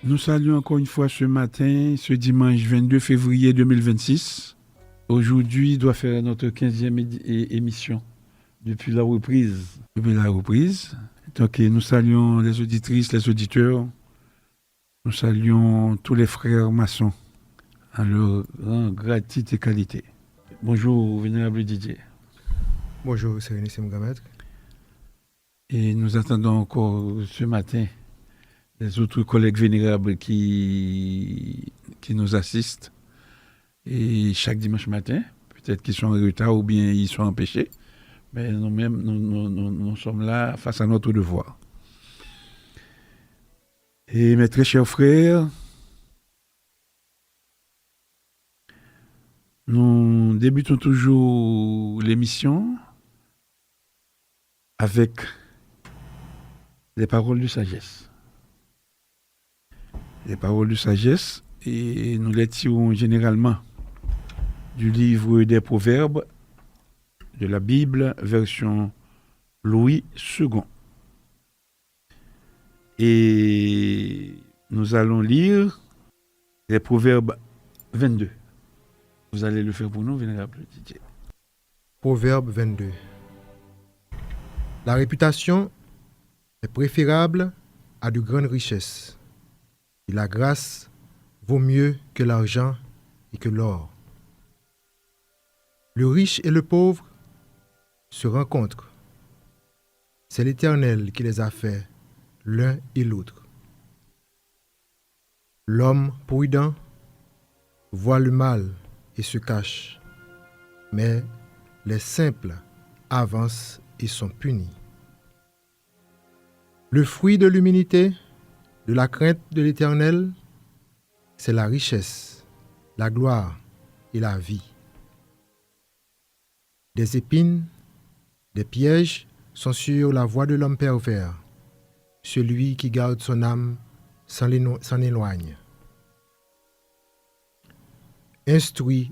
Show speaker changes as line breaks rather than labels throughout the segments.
Nous saluons encore une fois ce matin, ce dimanche 22 février 2026. Aujourd'hui, doit faire notre 15e émission depuis la reprise. Donc, nous saluons les auditrices, les auditeurs. Nous saluons tous les frères maçons en leur rang, gratitude et qualité. Bonjour, vénérable Didier.
Bonjour, Sérénissime Gamet.
Et nous attendons encore ce matin les autres collègues vénérables qui nous assistent. Et chaque dimanche matin, peut-être qu'ils sont en retard ou bien ils sont empêchés, mais nous-mêmes, nous sommes là face à notre devoir. Et mes très chers frères, nous débutons toujours l'émission avec les paroles de sagesse. Les paroles de sagesse, et nous les tirons généralement du livre des Proverbes de la Bible, version Louis II. Et nous allons lire les Proverbes 22. Vous allez le faire pour nous, vénérable Didier.
Proverbe 22. La réputation est préférable à de grandes richesses, et la grâce vaut mieux que l'argent et que l'or. Le riche et le pauvre se rencontrent. C'est l'Éternel qui les a faits l'un et l'autre. L'homme prudent voit le mal et se cache, mais les simples avancent et sont punis. Le fruit de l'humilité, de la crainte de l'Éternel, c'est la richesse, la gloire et la vie. Des épines, des pièges sont sur la voie de l'homme pervers. Celui qui garde son âme s'en éloigne. Instruis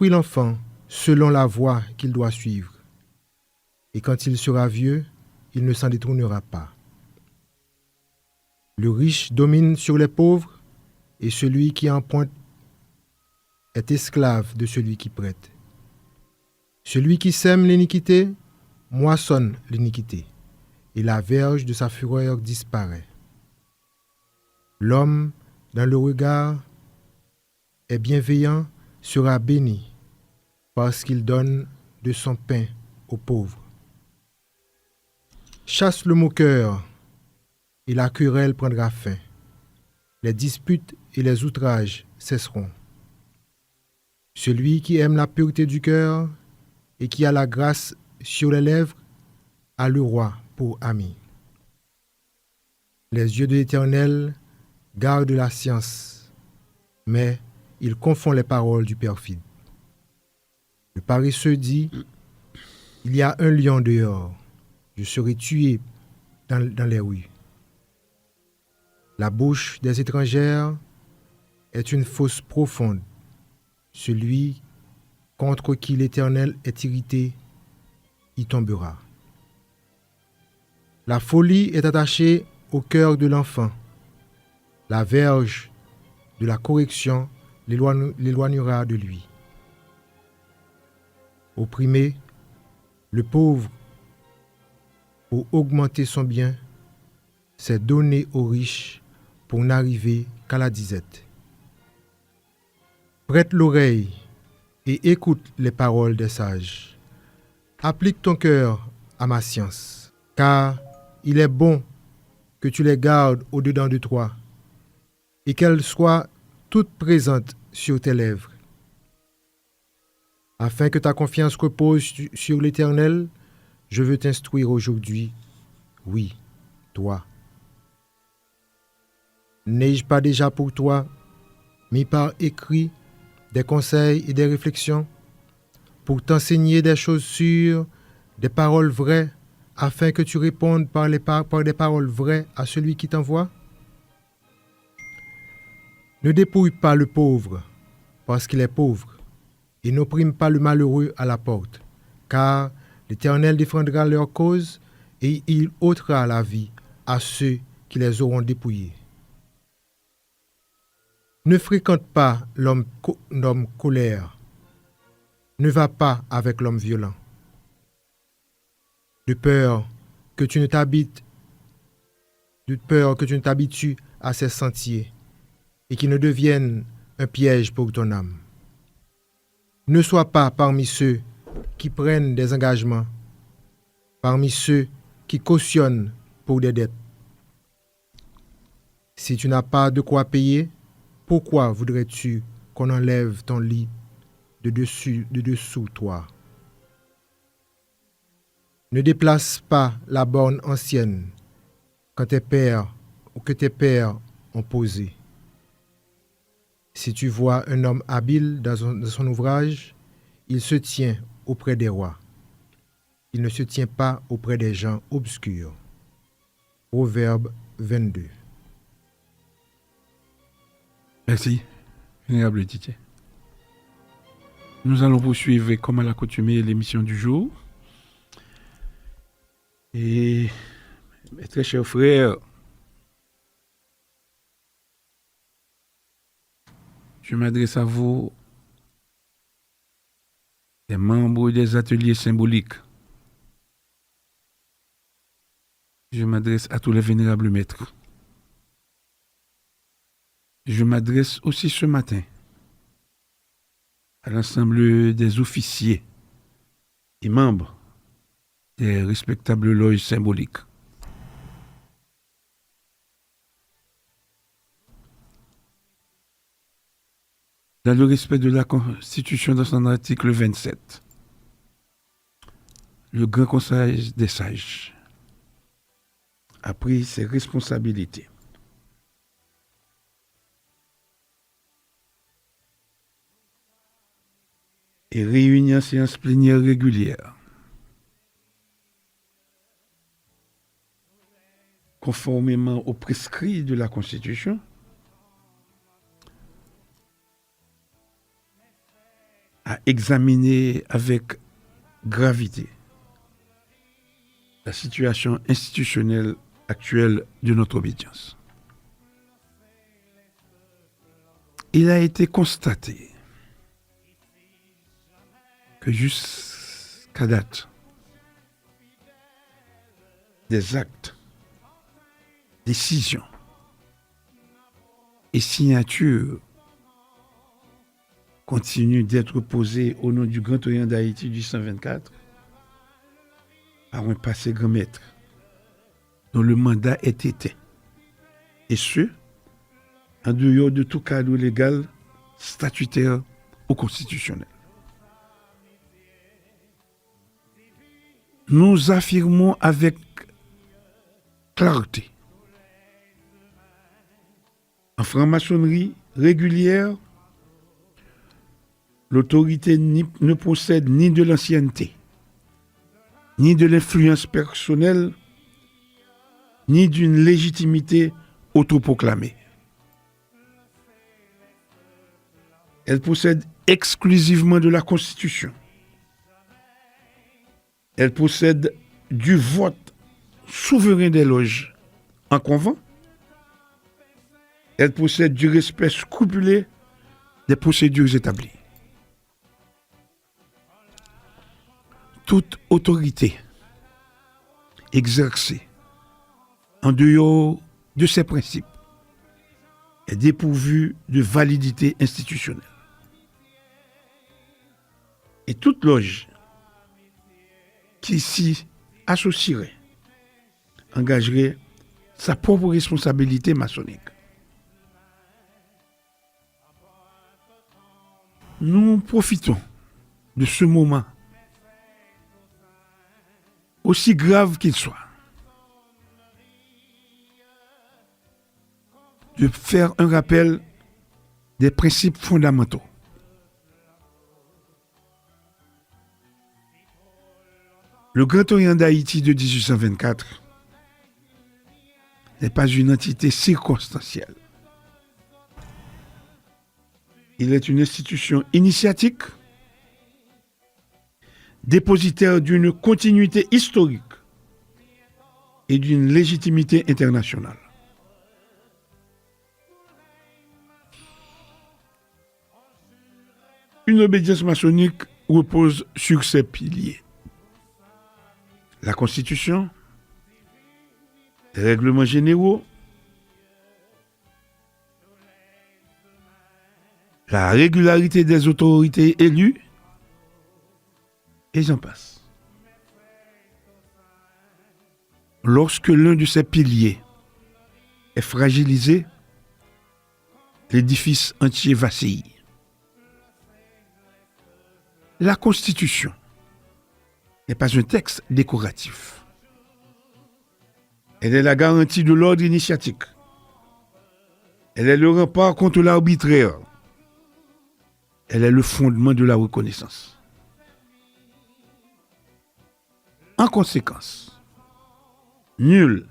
l'enfant selon la voie qu'il doit suivre, et quand il sera vieux, il ne s'en détournera pas. Le riche domine sur les pauvres, et celui qui emprunte est esclave de celui qui prête. Celui qui sème l'iniquité moissonne l'iniquité, et la verge de sa fureur disparaît. L'homme, dans le regard, est bienveillant, sera béni, parce qu'il donne de son pain aux pauvres. Chasse le moqueur, et la querelle prendra fin. Les disputes et les outrages cesseront. Celui qui aime la pureté du cœur et qui a la grâce sur les lèvres a le roi pour ami. Les yeux de l'Éternel gardent la science, mais il confond les paroles du perfide. Le paresseux dit, il y a un lion dehors, je serai tué dans les rues. La bouche des étrangères est une fosse profonde. Celui contre qui l'Éternel est irrité y tombera. La folie est attachée au cœur de l'enfant. La verge de la correction l'éloignera de lui. Opprimé, le pauvre, pour augmenter son bien, c'est donner aux riches pour n'arriver qu'à la disette. Prête l'oreille et écoute les paroles des sages. Applique ton cœur à ma science, car il est bon que tu les gardes au-dedans de toi et qu'elles soient toutes présentes sur tes lèvres. Afin que ta confiance repose sur l'Éternel, je veux t'instruire aujourd'hui, oui, toi. N'ai-je pas déjà pour toi mis par écrit des conseils et des réflexions pour t'enseigner des choses sûres, des paroles vraies, afin que tu répondes par des paroles vraies à celui qui t'envoie? Ne dépouille pas le pauvre parce qu'il est pauvre, et n'opprime pas le malheureux à la porte, car l'Éternel défendra leur cause et il ôtera la vie à ceux qui les auront dépouillés. Ne fréquente pas l'homme colère. Ne va pas avec l'homme violent. De peur que tu ne t'habitues à ses sentiers et qu'il ne devienne un piège pour ton âme. Ne sois pas parmi ceux qui prennent des engagements, parmi ceux qui cautionnent pour des dettes. Si tu n'as pas de quoi payer, pourquoi voudrais-tu qu'on enlève ton lit de dessous toi? Ne déplace pas la borne ancienne que tes pères ont posée. Si tu vois un homme habile dans son ouvrage, il se tient auprès des rois. Il ne se tient pas auprès des gens obscurs. Proverbe 22.
Merci, vénérable Didier. Nous allons poursuivre, comme à l'accoutumée, l'émission du jour. Et mes très chers frères, je m'adresse à vous, les membres des ateliers symboliques. Je m'adresse à tous les vénérables maîtres. Je m'adresse aussi ce matin à l'ensemble des officiers et membres des respectables loges symboliques. Dans le respect de la Constitution dans son article 27, le Grand Conseil des Sages a pris ses responsabilités. Et réunit en séance plénière régulière, conformément aux prescrits de la Constitution, à examiner avec gravité la situation institutionnelle actuelle de notre obédience. Il a été constaté que jusqu'à date, des actes, décisions et signatures continuent d'être posés au nom du Grand Orient d'Haïti du 124 par un passé grand maître dont le mandat est éteint. Et ce, en dehors de tout cadre légal, statutaire ou constitutionnel. Nous affirmons avec clarté, en franc-maçonnerie régulière, l'autorité ne possède ni de l'ancienneté, ni de l'influence personnelle, ni d'une légitimité autoproclamée. Elle possède exclusivement de la Constitution. Elle possède du vote souverain des loges en convent. Elle possède du respect scrupuleux des procédures établies. Toute autorité exercée en dehors de ces principes est dépourvue de validité institutionnelle. Et toute loge qui s'y associerait engagerait sa propre responsabilité maçonnique. Nous profitons de ce moment, aussi grave qu'il soit, de faire un rappel des principes fondamentaux. Le Grand Orient d'Haïti de 1824 n'est pas une entité circonstancielle. Il est une institution initiatique, dépositaire d'une continuité historique et d'une légitimité internationale. une obédience maçonnique repose sur ces piliers. La Constitution, les règlements généraux, la régularité des autorités élues, et j'en passe. Lorsque l'un de ces piliers est fragilisé, l'édifice entier vacille. La Constitution n'est pas un texte décoratif. Elle est la garantie de l'ordre initiatique. Elle est le rempart contre l'arbitraire. Elle est le fondement de la reconnaissance. En conséquence, nul,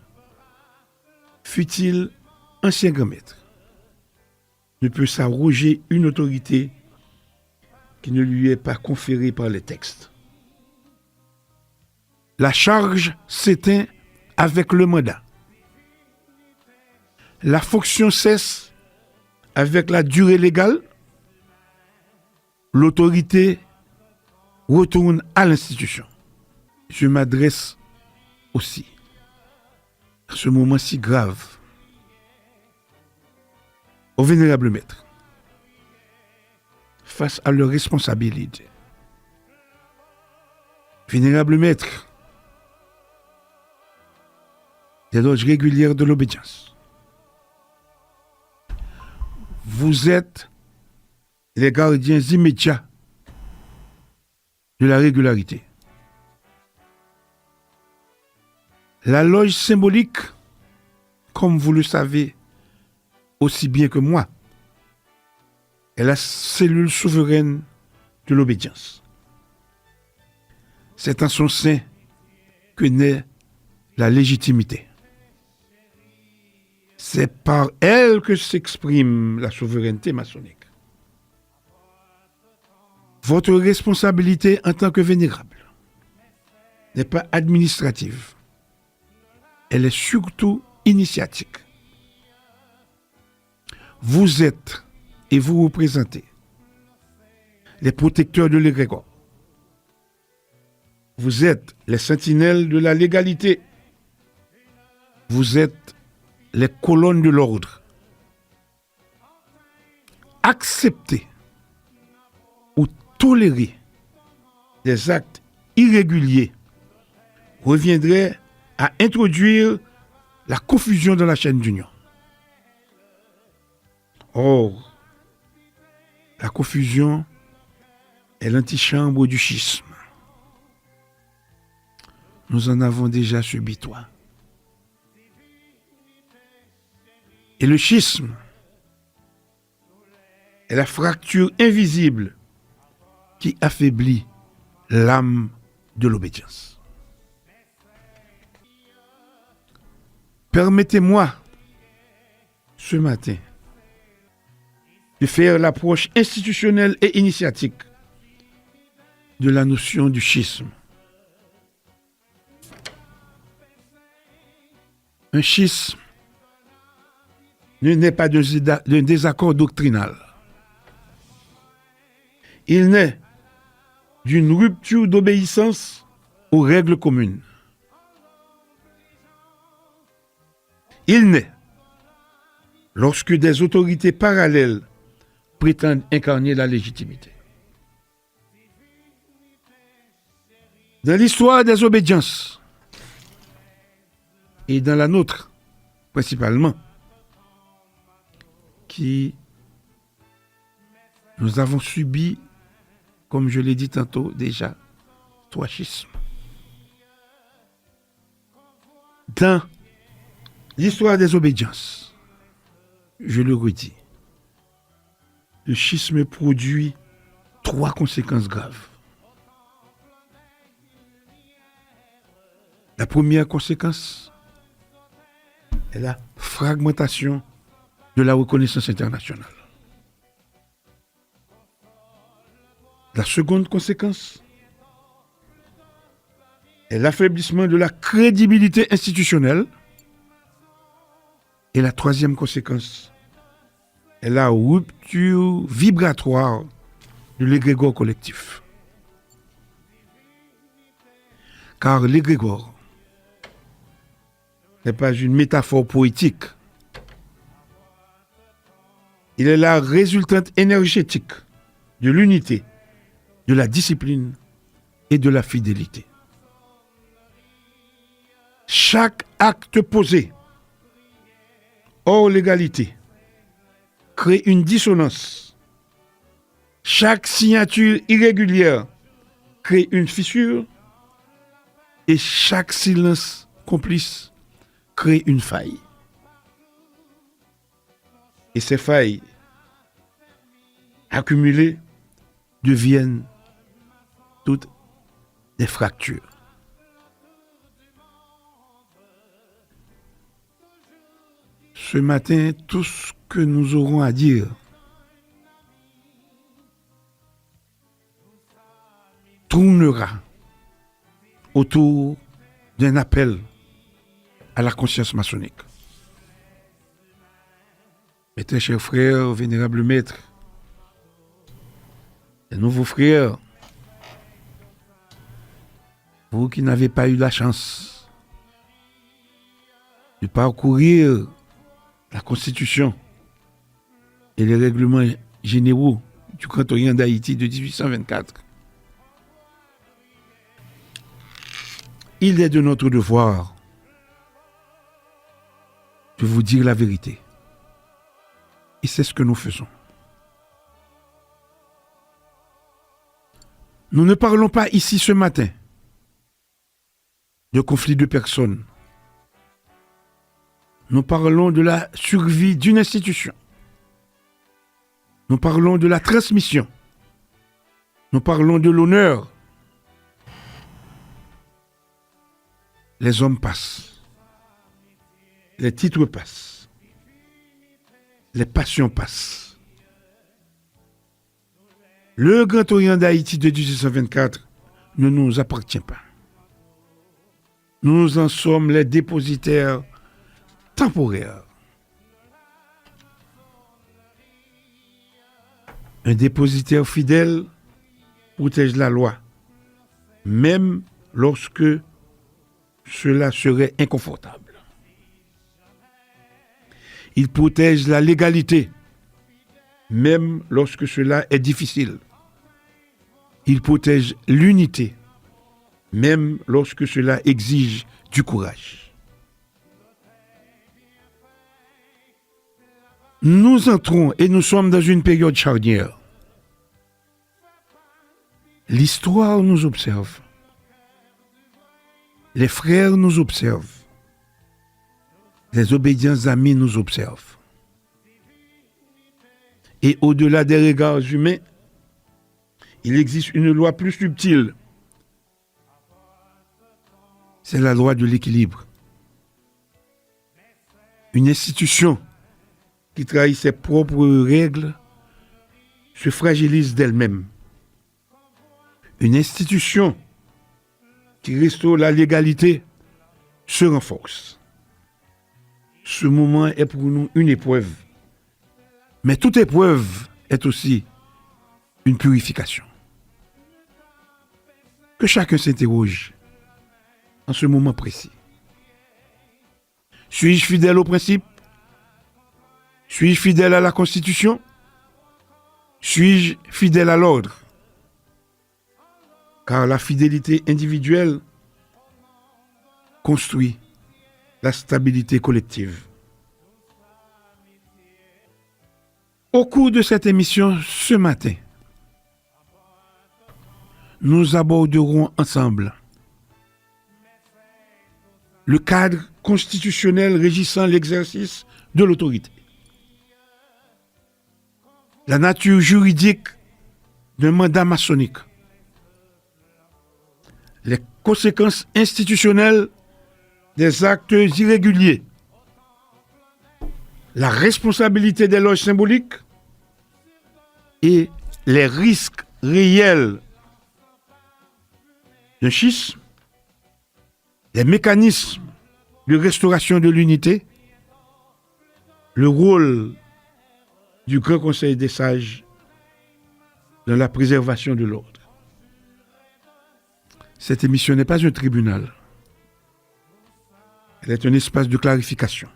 fût-il ancien grand maître, ne peut s'arroger une autorité qui ne lui est pas conférée par les textes. La charge s'éteint avec le mandat. La fonction cesse avec la durée légale. L'autorité retourne à l'institution. Je m'adresse aussi, à ce moment si grave, au vénérable maître, face à leurs responsabilités. Vénérable maître, des loges régulières de l'obédience. Vous êtes les gardiens immédiats de la régularité. La loge symbolique, comme vous le savez aussi bien que moi, est la cellule souveraine de l'obédience. C'est en son sein que naît la légitimité. C'est par elle que s'exprime la souveraineté maçonnique. Votre responsabilité en tant que vénérable n'est pas administrative. Elle est surtout initiatique. Vous êtes et vous représentez les protecteurs de l'égrégore. Vous êtes les sentinelles de la légalité. Vous êtes les colonnes de l'ordre. Accepter ou tolérer des actes irréguliers reviendrait à introduire la confusion dans la chaîne d'union. Or, la confusion est l'antichambre du schisme. Nous en avons déjà subi toi. Et le schisme est la fracture invisible qui affaiblit l'âme de l'obédience. Permettez-moi, ce matin, de faire l'approche institutionnelle et initiatique de la notion du schisme. Un schisme ne naît pas d'un désaccord doctrinal. Il naît d'une rupture d'obéissance aux règles communes. Il naît lorsque des autorités parallèles prétendent incarner la légitimité. Dans l'histoire des obédiences, et dans la nôtre principalement, qui nous avons subi, comme je l'ai dit tantôt déjà, 3 schismes. Dans l'histoire des obédiences, je le redis, le schisme produit 3 conséquences graves. La première conséquence est la fragmentation de la reconnaissance internationale. La seconde conséquence est l'affaiblissement de la crédibilité institutionnelle. Et la troisième conséquence est la rupture vibratoire de l'égrégore collectif. Car l'égrégore n'est pas une métaphore poétique. Il est la résultante énergétique de l'unité, de la discipline et de la fidélité. Chaque acte posé hors légalité crée une dissonance. Chaque signature irrégulière crée une fissure et chaque silence complice crée une faille. Et ces failles accumulées deviennent toutes des fractures. Ce matin, tout ce que nous aurons à dire tournera autour d'un appel à la conscience maçonnique. Mes très chers frères, vénérables maîtres, les nouveaux frères, vous qui n'avez pas eu la chance de parcourir la Constitution et les règlements généraux du Grand Orient d'Haïti de 1824, il est de notre devoir de vous dire la vérité. Et c'est ce que nous faisons. Nous ne parlons pas ici ce matin de conflit de personnes. Nous parlons de la survie d'une institution. Nous parlons de la transmission. Nous parlons de l'honneur. Les hommes passent. Les titres passent. Les passions passent. Le Grand Orient d'Haïti de 1824 ne nous appartient pas. Nous en sommes les dépositaires temporaires. Un dépositaire fidèle protège la loi, même lorsque cela serait inconfortable. Il protège la légalité, même lorsque cela est difficile. Il protège l'unité, même lorsque cela exige du courage. Nous entrons et nous sommes dans une période charnière. L'histoire nous observe. Les frères nous observent. Les obédients amis nous observent. Et au-delà des regards humains, il existe une loi plus subtile. C'est la loi de l'équilibre. Une institution qui trahit ses propres règles se fragilise d'elle-même. Une institution qui restaure la légalité se renforce. Ce moment est pour nous une épreuve. Mais toute épreuve est aussi une purification. Que chacun s'interroge en ce moment précis. Suis-je fidèle aux principes? Suis-je fidèle à la Constitution? Suis-je fidèle à l'ordre? Car la fidélité individuelle construit la stabilité collective. Au cours de cette émission ce matin, nous aborderons ensemble le cadre constitutionnel régissant l'exercice de l'autorité, la nature juridique d'un mandat maçonnique, les conséquences institutionnelles des actes irréguliers, la responsabilité des loges symboliques et les risques réels d'un schisme, les mécanismes de restauration de l'unité, le rôle du Grand Conseil des Sages dans la préservation de l'ordre. Cette émission n'est pas un tribunal. Elle est un espace de clarification.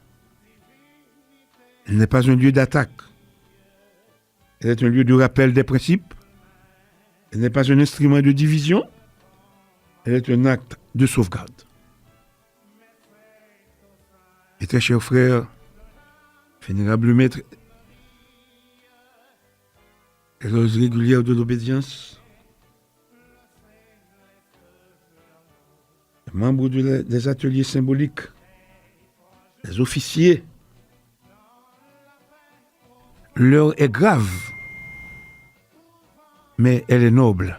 Elle n'est pas un lieu d'attaque. Elle est un lieu de rappel des principes. Elle n'est pas un instrument de division. Elle est un acte de sauvegarde. Et très chers frères, vénérables maîtres, les roses régulières de l'obédience, les membres des ateliers symboliques, les officiers, l'heure est grave, mais elle est noble.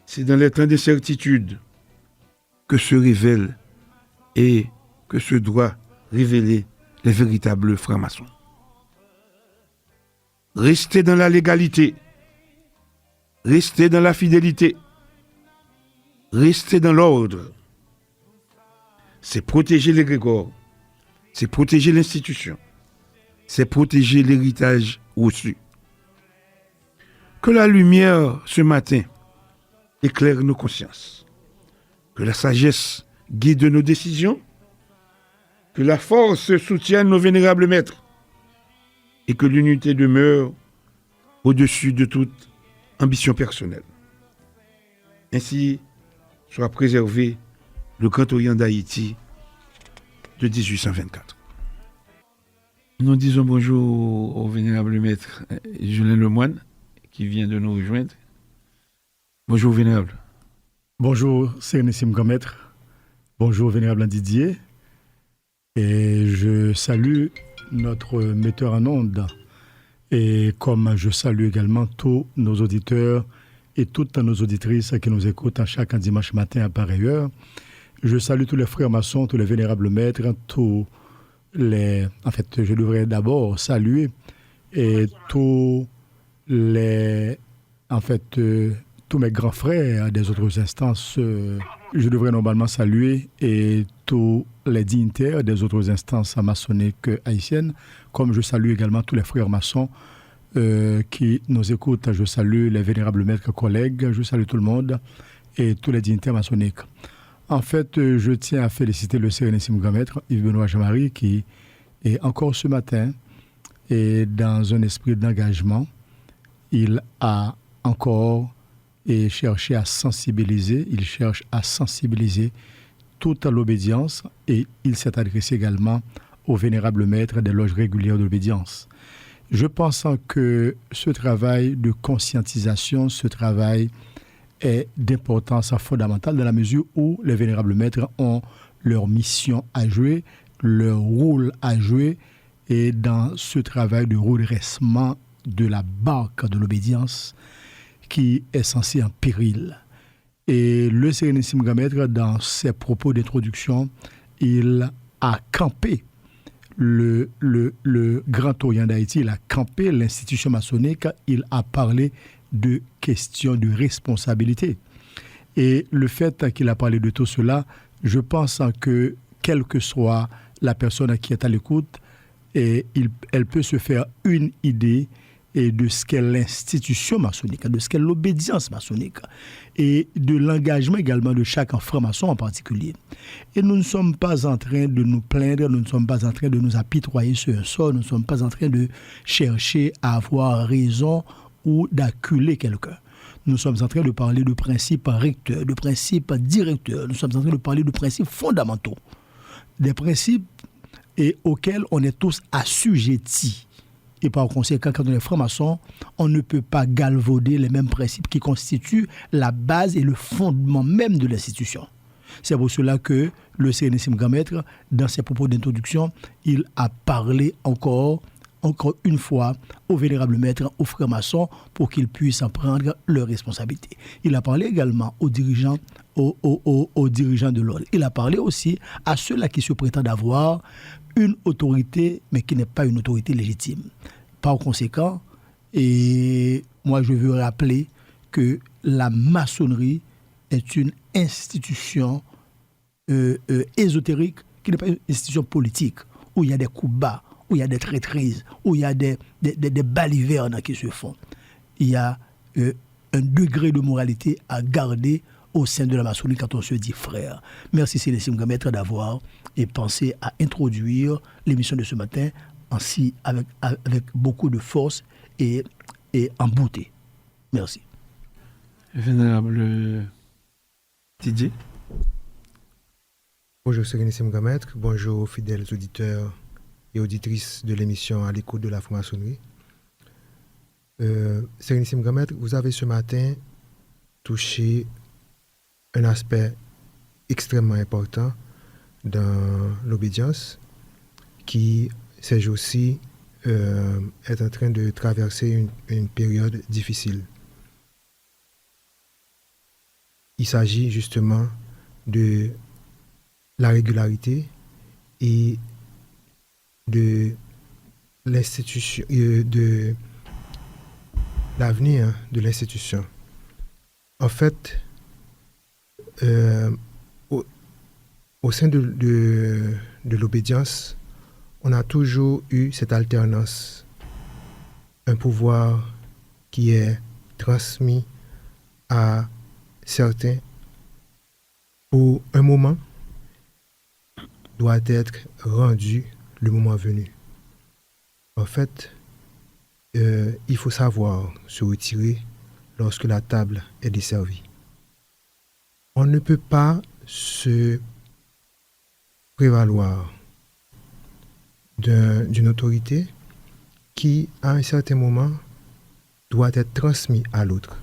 C'est dans les temps d'incertitude que se révèlent et que se doit révéler les véritables francs-maçons. Rester dans la légalité, rester dans la fidélité, rester dans l'ordre, c'est protéger l'égrégore, c'est protéger l'institution, c'est protéger l'héritage reçu. Que la lumière ce matin éclaire nos consciences, que la sagesse guide nos décisions, que la force soutienne nos vénérables maîtres et que l'unité demeure au-dessus de toute ambition personnelle. Ainsi soit préservé le Grand Orient d'Haïti de 1824. Nous disons bonjour au vénérable maître Julien Lemoine qui vient de nous rejoindre. Bonjour vénérable.
Bonjour Sérénissime Grand Maître. Bonjour vénérable Didier. Et je salue notre metteur en ondes. Et comme je salue également tous nos auditeurs et toutes nos auditrices qui nous écoutent chaque dimanche matin à pareille heure. Je salue tous les frères maçons, tous les vénérables maîtres, je devrais d'abord saluer et tous mes grands frères des autres instances. Je devrais normalement saluer et tous les dignitaires des autres instances maçonniques haïtiennes, comme je salue également tous les frères maçons qui nous écoutent. Je salue les vénérables maîtres collègues, je salue tout le monde et tous les dignitaires maçonniques. En fait, je tiens à féliciter le Sérénissime Grand Maître Yves-Benoît Jean-Marie qui est encore ce matin et dans un esprit d'engagement, il a encore cherché à sensibiliser, il cherche à sensibiliser toute l'obédience et il s'est adressé également aux vénérables maîtres des loges régulières de l'obédience. Je pense que ce travail de conscientisation, ce travail est d'importance fondamentale dans la mesure où les vénérables maîtres ont leur mission à jouer, leur rôle à jouer, et dans ce travail de redressement de la barque de l'obédience qui est censée en péril. Et le Sérénissime Grand Maître, dans ses propos d'introduction, il a campé le Grand Orient d'Haïti, il a campé l'institution maçonnique, il a parlé de questions de responsabilité. Et le fait qu'il a parlé de tout cela, je pense que quelle que soit la personne qui est à l'écoute, elle peut se faire une idée de ce qu'est l'institution maçonnique, de ce qu'est l'obédience maçonnique et de l'engagement également de chaque franc-maçon en particulier. Et nous ne sommes pas en train de nous plaindre, nous ne sommes pas en train de nous apitoyer sur un sort, nous ne sommes pas en train de chercher à avoir raison ou d'acculer quelqu'un. Nous sommes en train de parler de principes recteurs, de principes directeurs. Nous sommes en train de parler de principes fondamentaux. Des principes auxquels on est tous assujettis. Et par conséquent, quand on est franc-maçon, on ne peut pas galvauder les mêmes principes qui constituent la base et le fondement même de l'institution. C'est pour cela que le Sérénissime Grand Maître, dans ses propos d'introduction, il a parlé encore une fois aux vénérables maîtres, aux frères maçons, pour qu'ils puissent en prendre leurs responsabilités. Il a parlé également aux dirigeants, aux dirigeants de l'ordre. Il a parlé aussi à ceux-là qui se prétendent avoir une autorité, mais qui n'est pas une autorité légitime. Par conséquent, moi je veux rappeler que la maçonnerie est une institution ésotérique, qui n'est pas une institution politique, où il y a des coups bas,
où il y a des traîtrises, où il y a des balivernes qui se font. Il y a un degré de moralité à garder au sein de la maçonnerie quand on se dit frère. Merci Célestine Maître d'avoir pensé à introduire l'émission de ce matin ainsi avec beaucoup de force et en beauté. Merci.
Vénérable Didier.
Bonjour Sérénissime Maître, bonjour aux fidèles auditeurs et auditrices de l'émission à l'écoute de la franc-maçonnerie. Sérénissime Maître, vous avez ce matin touché un aspect extrêmement important dans l'obédience qui, ces jours-ci, est en train de traverser une période difficile. Il s'agit justement de la régularité et de l'institution, de l'avenir de l'institution. En fait, au sein de l'obédience, on a toujours eu cette alternance, un pouvoir qui est transmis à certains pour un moment doit être rendu le moment venu. En fait, il faut savoir se retirer lorsque la table est desservie. On ne peut pas se prévaloir d'une autorité qui, à un certain moment, doit être transmise à l'autre.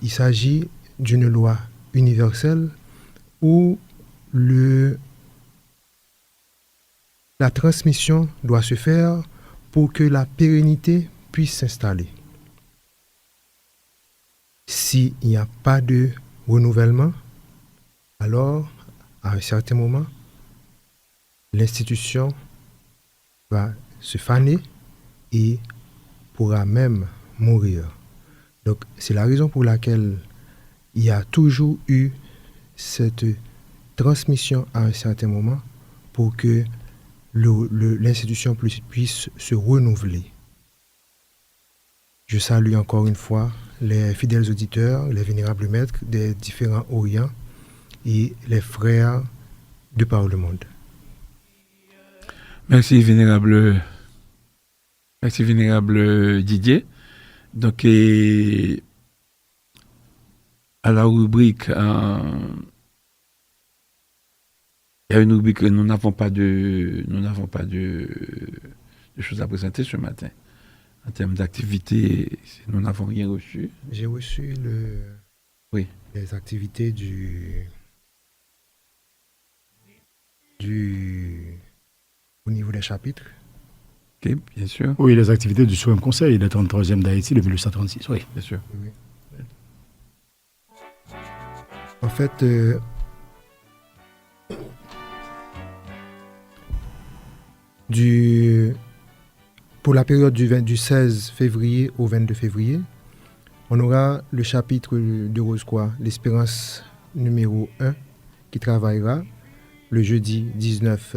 Il s'agit d'une loi universelle où la transmission doit se faire pour que la pérennité puisse s'installer. S'il n'y a pas de renouvellement, alors, à un certain moment, l'institution va se faner et pourra même mourir. Donc, c'est la raison pour laquelle il y a toujours eu cette transmission à un certain moment pour que l'institution puisse se renouveler. Je salue encore une fois les fidèles auditeurs, les vénérables maîtres des différents Orients et les frères de par le monde.
Merci vénérable Didier. Donc, à la rubrique, il y a une rubrique que nous n'avons pas de choses à présenter ce matin. En termes d'activité, nous n'avons rien reçu.
J'ai reçu les activités au niveau des chapitres.
Ok, bien sûr.
Oui, les activités du Suprême Conseil, le 33e d'Haïti, le 1836, oui.
Bien sûr.
Oui. En fait, pour la période du 16 février au 22 février, on aura le chapitre de Rose-Croix, l'Espérance numéro 1, qui travaillera le jeudi 19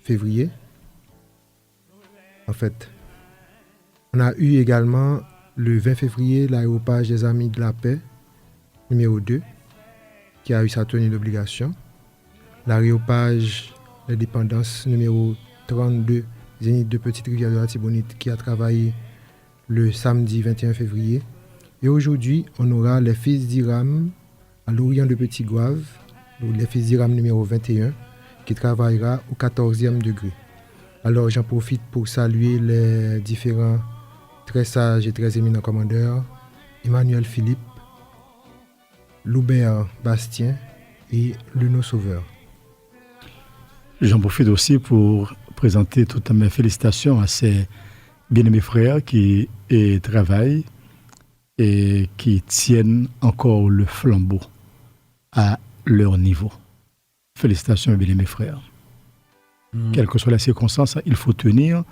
février. En fait, on a eu également le 20 février l'aéropage des Amis de la Paix, numéro 2, qui a eu sa tenue d'obligation. L'aéropage des Dépendances, numéro 32, Zénith de Petite-Rivière de la Tibonite, qui a travaillé le samedi 21 février. Et aujourd'hui, on aura les Fils d'Iram à l'Orient de Petit-Goave, les Fils d'Iram numéro 21, qui travaillera au 14e degré. Alors j'en profite pour saluer les différents très sages et très éminents commandeurs, Emmanuel Philippe, Loubert Bastien et Luno Sauveur.
J'en profite aussi pour présenter toutes mes félicitations à ces bien-aimés frères qui travaillent et qui tiennent encore le flambeau à leur niveau. Félicitations, bien-aimés frères. Quelles que soient les circonstances, il faut tenir.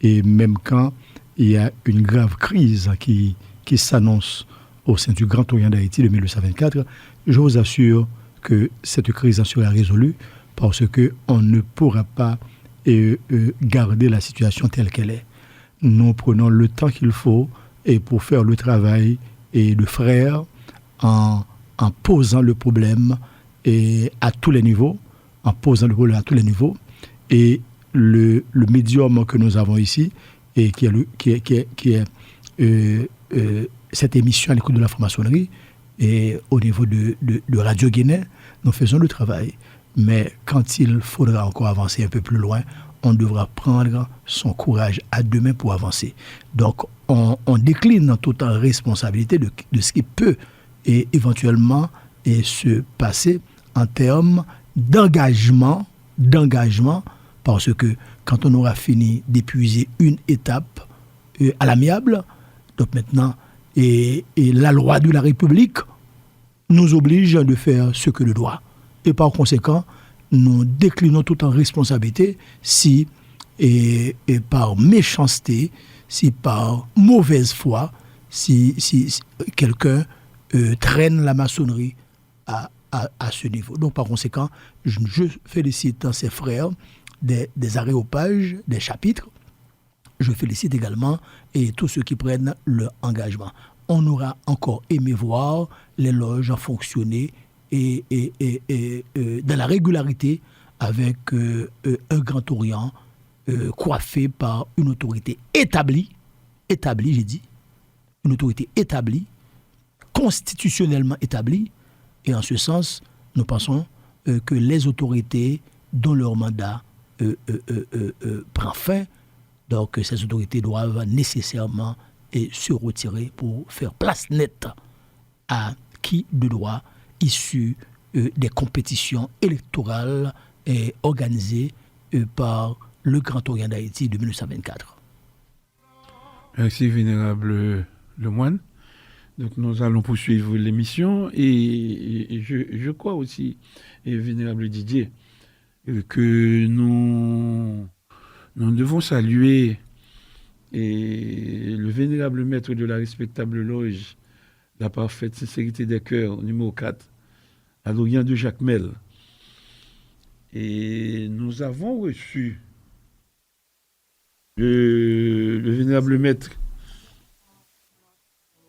Et même quand il y a une grave crise qui s'annonce au sein du Grand Orient d'Haïti de 1824, je vous assure que cette crise en sera résolue parce qu'on ne pourra pas garder la situation telle qu'elle est. Nous prenons le temps qu'il faut et pour faire le travail et de frères en posant le problème et à tous les niveaux, et le médium que nous avons ici et qui est cette émission à l'écoute de la franc-maçonnerie et au niveau de Radio Guinée, nous faisons le travail. Mais quand il faudra encore avancer un peu plus loin, on devra prendre son courage à deux mains pour avancer. Donc, on décline en toute responsabilité de ce qui peut et éventuellement se passer en termes d'engagement, parce que quand on aura fini d'épuiser une étape à l'amiable, donc maintenant, et la loi de la République nous oblige de faire ce que le doit. Et par conséquent, nous déclinons tout en responsabilité si, et par méchanceté, si par mauvaise foi, si quelqu'un traîne la maçonnerie à ce niveau. Donc par conséquent, je félicite ces frères des aréopages, des chapitres. Je félicite également et tous ceux qui prennent leur engagement. On aura encore aimé voir les loges fonctionner et dans la régularité avec un Grand Orient coiffé par une autorité établie, j'ai dit, une autorité établie, constitutionnellement établie, et en ce sens, nous pensons que les autorités dont leur mandat prend fin, donc ces autorités doivent nécessairement se retirer pour faire place nette à qui de droit issu des compétitions électorales organisées par le Grand Orient d'Haïti de 1924.
Merci, Vénérable Lemoine. Donc nous allons poursuivre l'émission et je crois aussi, Vénérable Didier, que nous devons saluer le vénérable maître de la respectable loge, la parfaite sincérité des cœurs, numéro 4, à l'Orient de Jacmel. Et nous avons reçu le vénérable maître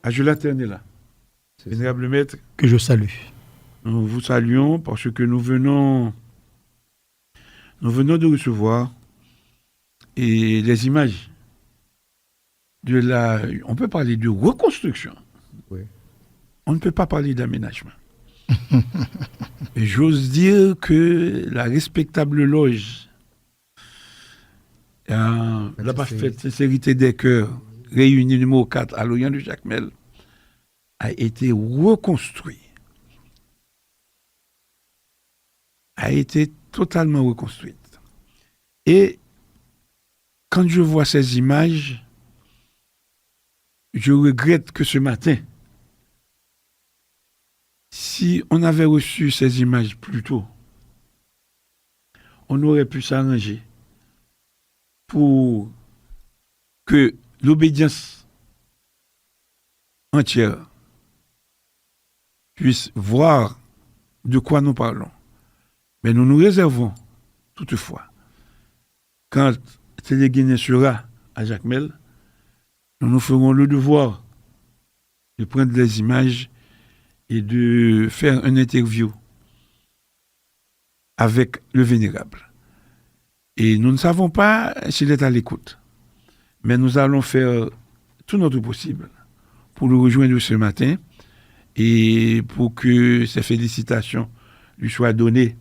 Agela Ternella. Vénérable maître,
que je salue.
Nous vous saluons parce que nous venons de recevoir et les images on peut parler de reconstruction.
Oui.
On ne peut pas parler d'aménagement. Et j'ose dire que la respectable loge, la parfaite sincérité des cœurs, réunie numéro 4 à l'Orient de Jacmel, a été reconstruit. A été totalement reconstruite. Et quand je vois ces images, je regrette que ce matin, si on avait reçu ces images plus tôt, on aurait pu s'arranger pour que l'obédience entière puisse voir de quoi nous parlons. Mais nous nous réservons, toutefois, quand Télé-Guinée sera à Jacmel, nous ferons le devoir de prendre les images et de faire une interview avec le vénérable. Et nous ne savons pas s'il est à l'écoute, mais nous allons faire tout notre possible pour le rejoindre ce matin et pour que ces félicitations lui soient données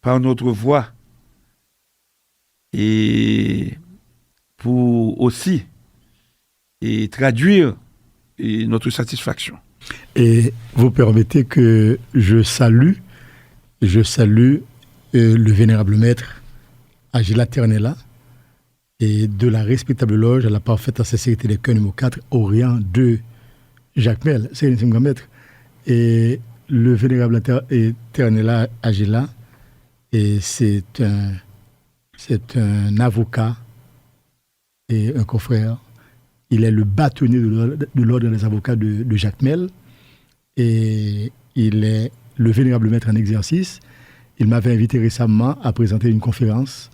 par notre voix et pour aussi traduire notre satisfaction.
Et vous permettez que je salue le vénérable maître Agela Ternella et de la respectable loge à la parfaite sincérité des cœurs numéro 4, Orient de Jacmel. C'est un grand maître. Et le vénérable Ternella Agela, et c'est un avocat et un confrère. Il est le bâtonnier de l'ordre des avocats de Jacmel et il est le vénérable maître en exercice. Il m'avait invité récemment à présenter une conférence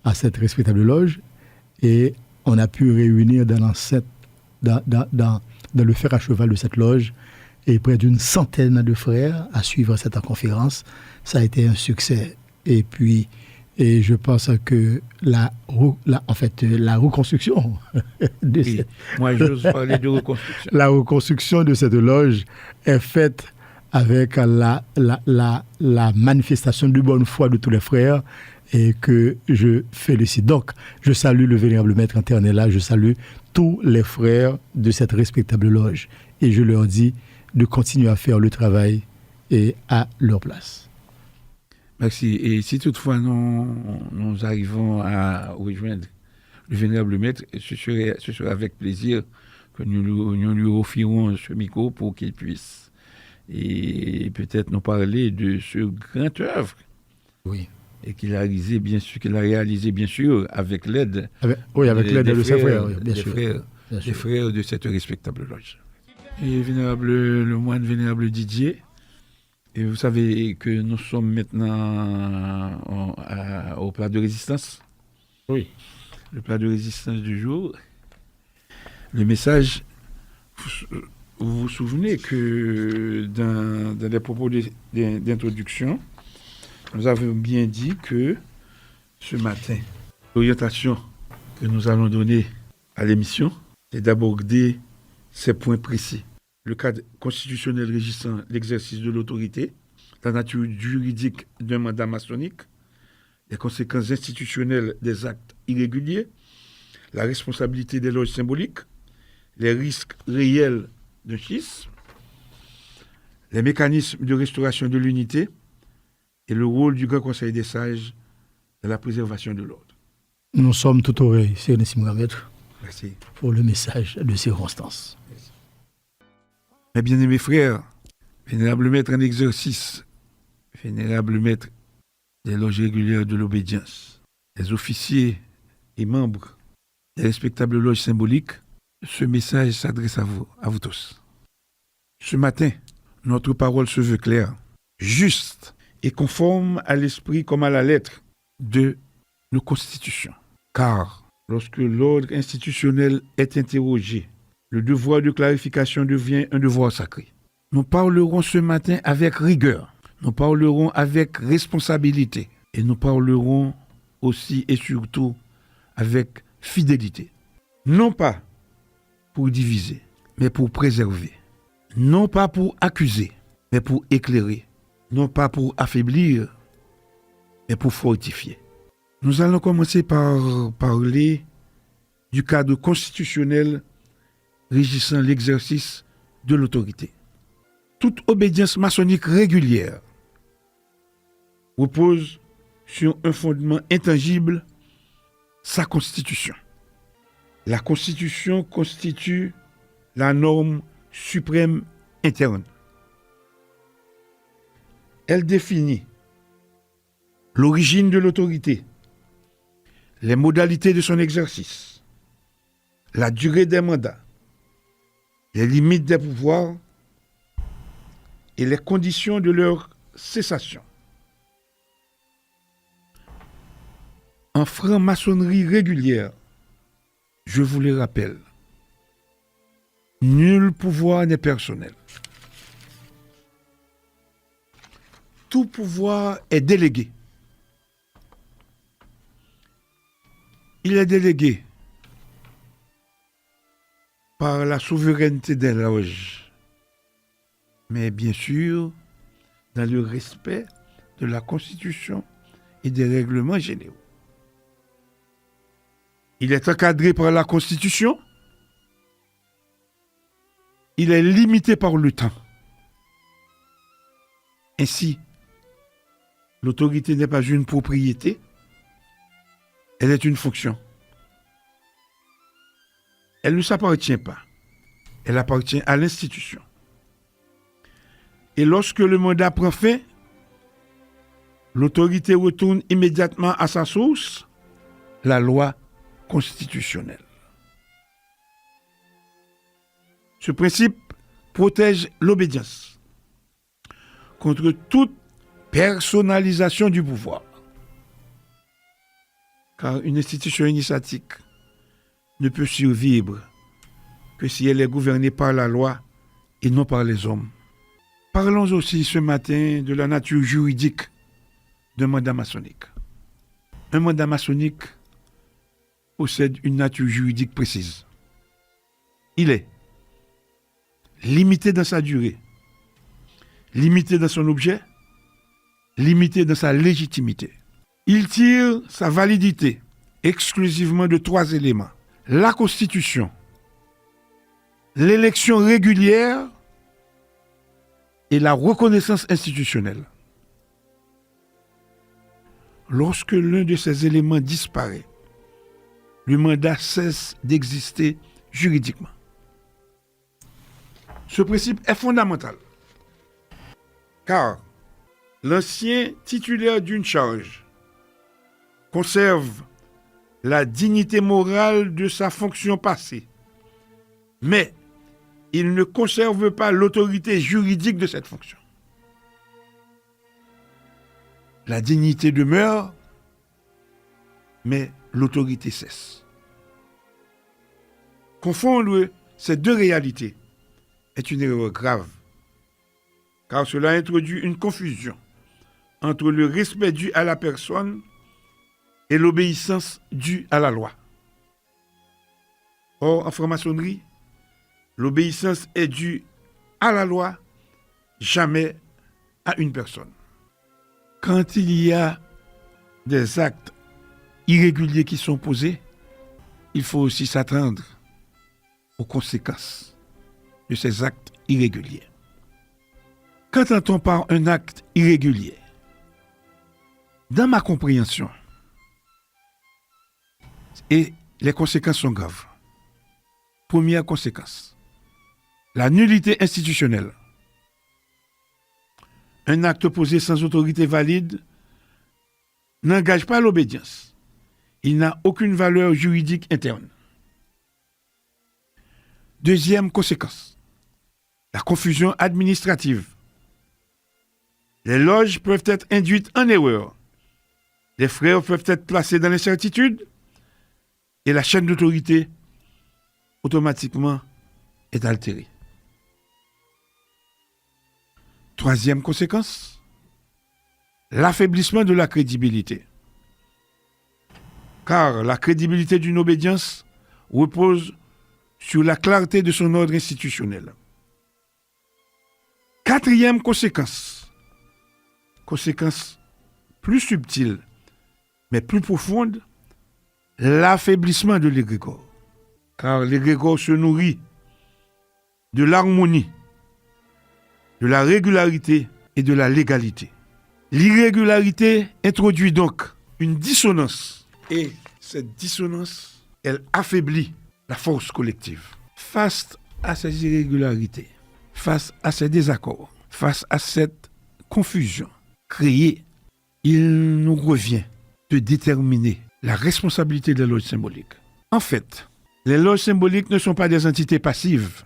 à cette respectable loge et on a pu réunir dans le fer à cheval de cette loge et près d'une centaine de frères à suivre cette conférence. Ça a été un succès. Et je pense que la reconstruction de
Oui. Moi, j'ose parler de reconstruction.
La reconstruction de cette loge est faite avec la manifestation de bonne foi de tous les frères et que je félicite. Donc, je salue le vénérable maître Anternella, je salue tous les frères de cette respectable loge et je leur dis de continuer à faire le travail et à leur place.
Merci. Et si toutefois nous arrivons à rejoindre le vénérable maître, ce serait avec plaisir que nous lui offrirons ce micro pour qu'il puisse et peut-être nous parler de ce grand œuvre.
Oui.
Et qu'il a réalisé bien sûr avec l'aide.
Avec l'aide de ses frères, oui, bien sûr.
Des frères de cette respectable loge. Et le moine vénérable Didier. Et vous savez que nous sommes maintenant au plat de résistance.
Oui.
Le plat de résistance du jour. Le message, vous vous souvenez que dans les propos d'introduction, nous avons bien dit que ce matin, l'orientation que nous allons donner à l'émission, c'est d'aborder ces points précis. Le cadre constitutionnel régissant l'exercice de l'autorité, la nature juridique d'un mandat maçonnique, les conséquences institutionnelles des actes irréguliers, la responsabilité des loges symboliques, les risques réels d'un schisme, les mécanismes de restauration de l'unité et le rôle du Grand Conseil des Sages dans la préservation de l'ordre.
Nous sommes tout oreilles, Sérénissime Grand Maître,
Merci.
pour le message de circonstance.
Mes bien-aimés frères, vénérable maître en exercice, vénérable maître des loges régulières de l'obédience, les officiers et membres des respectables loges symboliques, ce message s'adresse à vous tous. Ce matin, notre parole se veut claire, juste et conforme à l'esprit comme à la lettre de nos constitutions. Car lorsque l'ordre institutionnel est interrogé, le devoir de clarification devient un devoir sacré. Nous parlerons ce matin avec rigueur, nous parlerons avec responsabilité et nous parlerons aussi et surtout avec fidélité. Non pas pour diviser, mais pour préserver. Non pas pour accuser, mais pour éclairer. Non pas pour affaiblir, mais pour fortifier. Nous allons commencer par parler du cadre constitutionnel régissant l'exercice de l'autorité. Toute obédience maçonnique régulière repose sur un fondement intangible, sa constitution. La constitution constitue la norme suprême interne. Elle définit l'origine de l'autorité, les modalités de son exercice, la durée des mandats, les limites des pouvoirs et les conditions de leur cessation. En franc-maçonnerie régulière, je vous le rappelle, nul pouvoir n'est personnel. Tout pouvoir est délégué. Il est délégué par la souveraineté des loges, mais bien sûr dans le respect de la Constitution et des règlements généraux. Il est encadré par la Constitution. Il est limité par le temps. Ainsi, l'autorité n'est pas une propriété, elle est une fonction. Elle ne s'appartient pas, elle appartient à l'institution. Et lorsque le mandat prend fin, l'autorité retourne immédiatement à sa source, la loi constitutionnelle. Ce principe protège l'obédience contre toute personnalisation du pouvoir. Car une institution initiatique ne peut survivre que si elle est gouvernée par la loi et non par les hommes. Parlons aussi ce matin de la nature juridique d'un mandat maçonnique. Un mandat maçonnique possède une nature juridique précise. Il est limité dans sa durée, limité dans son objet, limité dans sa légitimité. Il tire sa validité exclusivement de 3 éléments. La Constitution, l'élection régulière et la reconnaissance institutionnelle. Lorsque l'un de ces éléments disparaît, le mandat cesse d'exister juridiquement. Ce principe est fondamental, car l'ancien titulaire d'une charge conserve la dignité morale de sa fonction passée, mais il ne conserve pas l'autorité juridique de cette fonction. La dignité demeure, mais l'autorité cesse. Confondre ces deux réalités est une erreur grave, car cela introduit une confusion entre le respect dû à la personne et l'obéissance due à la loi. Or, en franc-maçonnerie, l'obéissance est due à la loi, jamais à une personne. Quand il y a des actes irréguliers qui sont posés, il faut aussi s'attendre aux conséquences de ces actes irréguliers. Qu'entend-on par un acte irrégulier? Dans ma compréhension, et les conséquences sont graves. Première conséquence, la nullité institutionnelle. Un acte posé sans autorité valide n'engage pas l'obédience. Il n'a aucune valeur juridique interne. Deuxième conséquence, la confusion administrative. Les loges peuvent être induites en erreur. Les frères peuvent être placés dans l'incertitude et la chaîne d'autorité automatiquement est altérée. Troisième conséquence, l'affaiblissement de la crédibilité. Car la crédibilité d'une obédience repose sur la clarté de son ordre institutionnel. Quatrième conséquence, conséquence plus subtile, mais plus profonde, l'affaiblissement de l'égrégore. Car l'égrégore se nourrit de l'harmonie, de la régularité et de la légalité. L'irrégularité introduit donc une dissonance. Et cette dissonance, elle affaiblit la force collective. Face à ces irrégularités, face à ces désaccords, face à cette confusion créée, il nous revient de déterminer la responsabilité des loges symboliques. En fait, les loges symboliques ne sont pas des entités passives.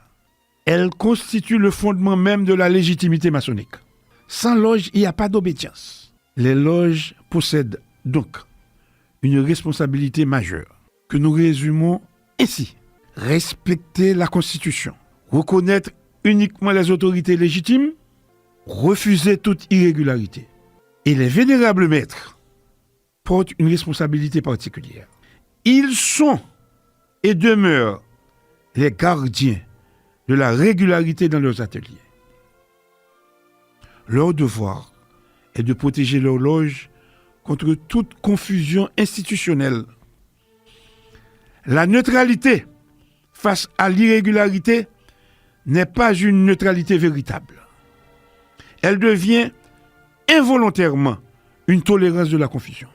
Elles constituent le fondement même de la légitimité maçonnique. Sans loge, il n'y a pas d'obédience. Les loges possèdent donc une responsabilité majeure que nous résumons ainsi. Respecter la Constitution, reconnaître uniquement les autorités légitimes, refuser toute irrégularité. Et les vénérables maîtres portent une responsabilité particulière. Ils sont et demeurent les gardiens de la régularité dans leurs ateliers. Leur devoir est de protéger leur loge contre toute confusion institutionnelle. La neutralité face à l'irrégularité n'est pas une neutralité véritable. Elle devient involontairement une tolérance de la confusion.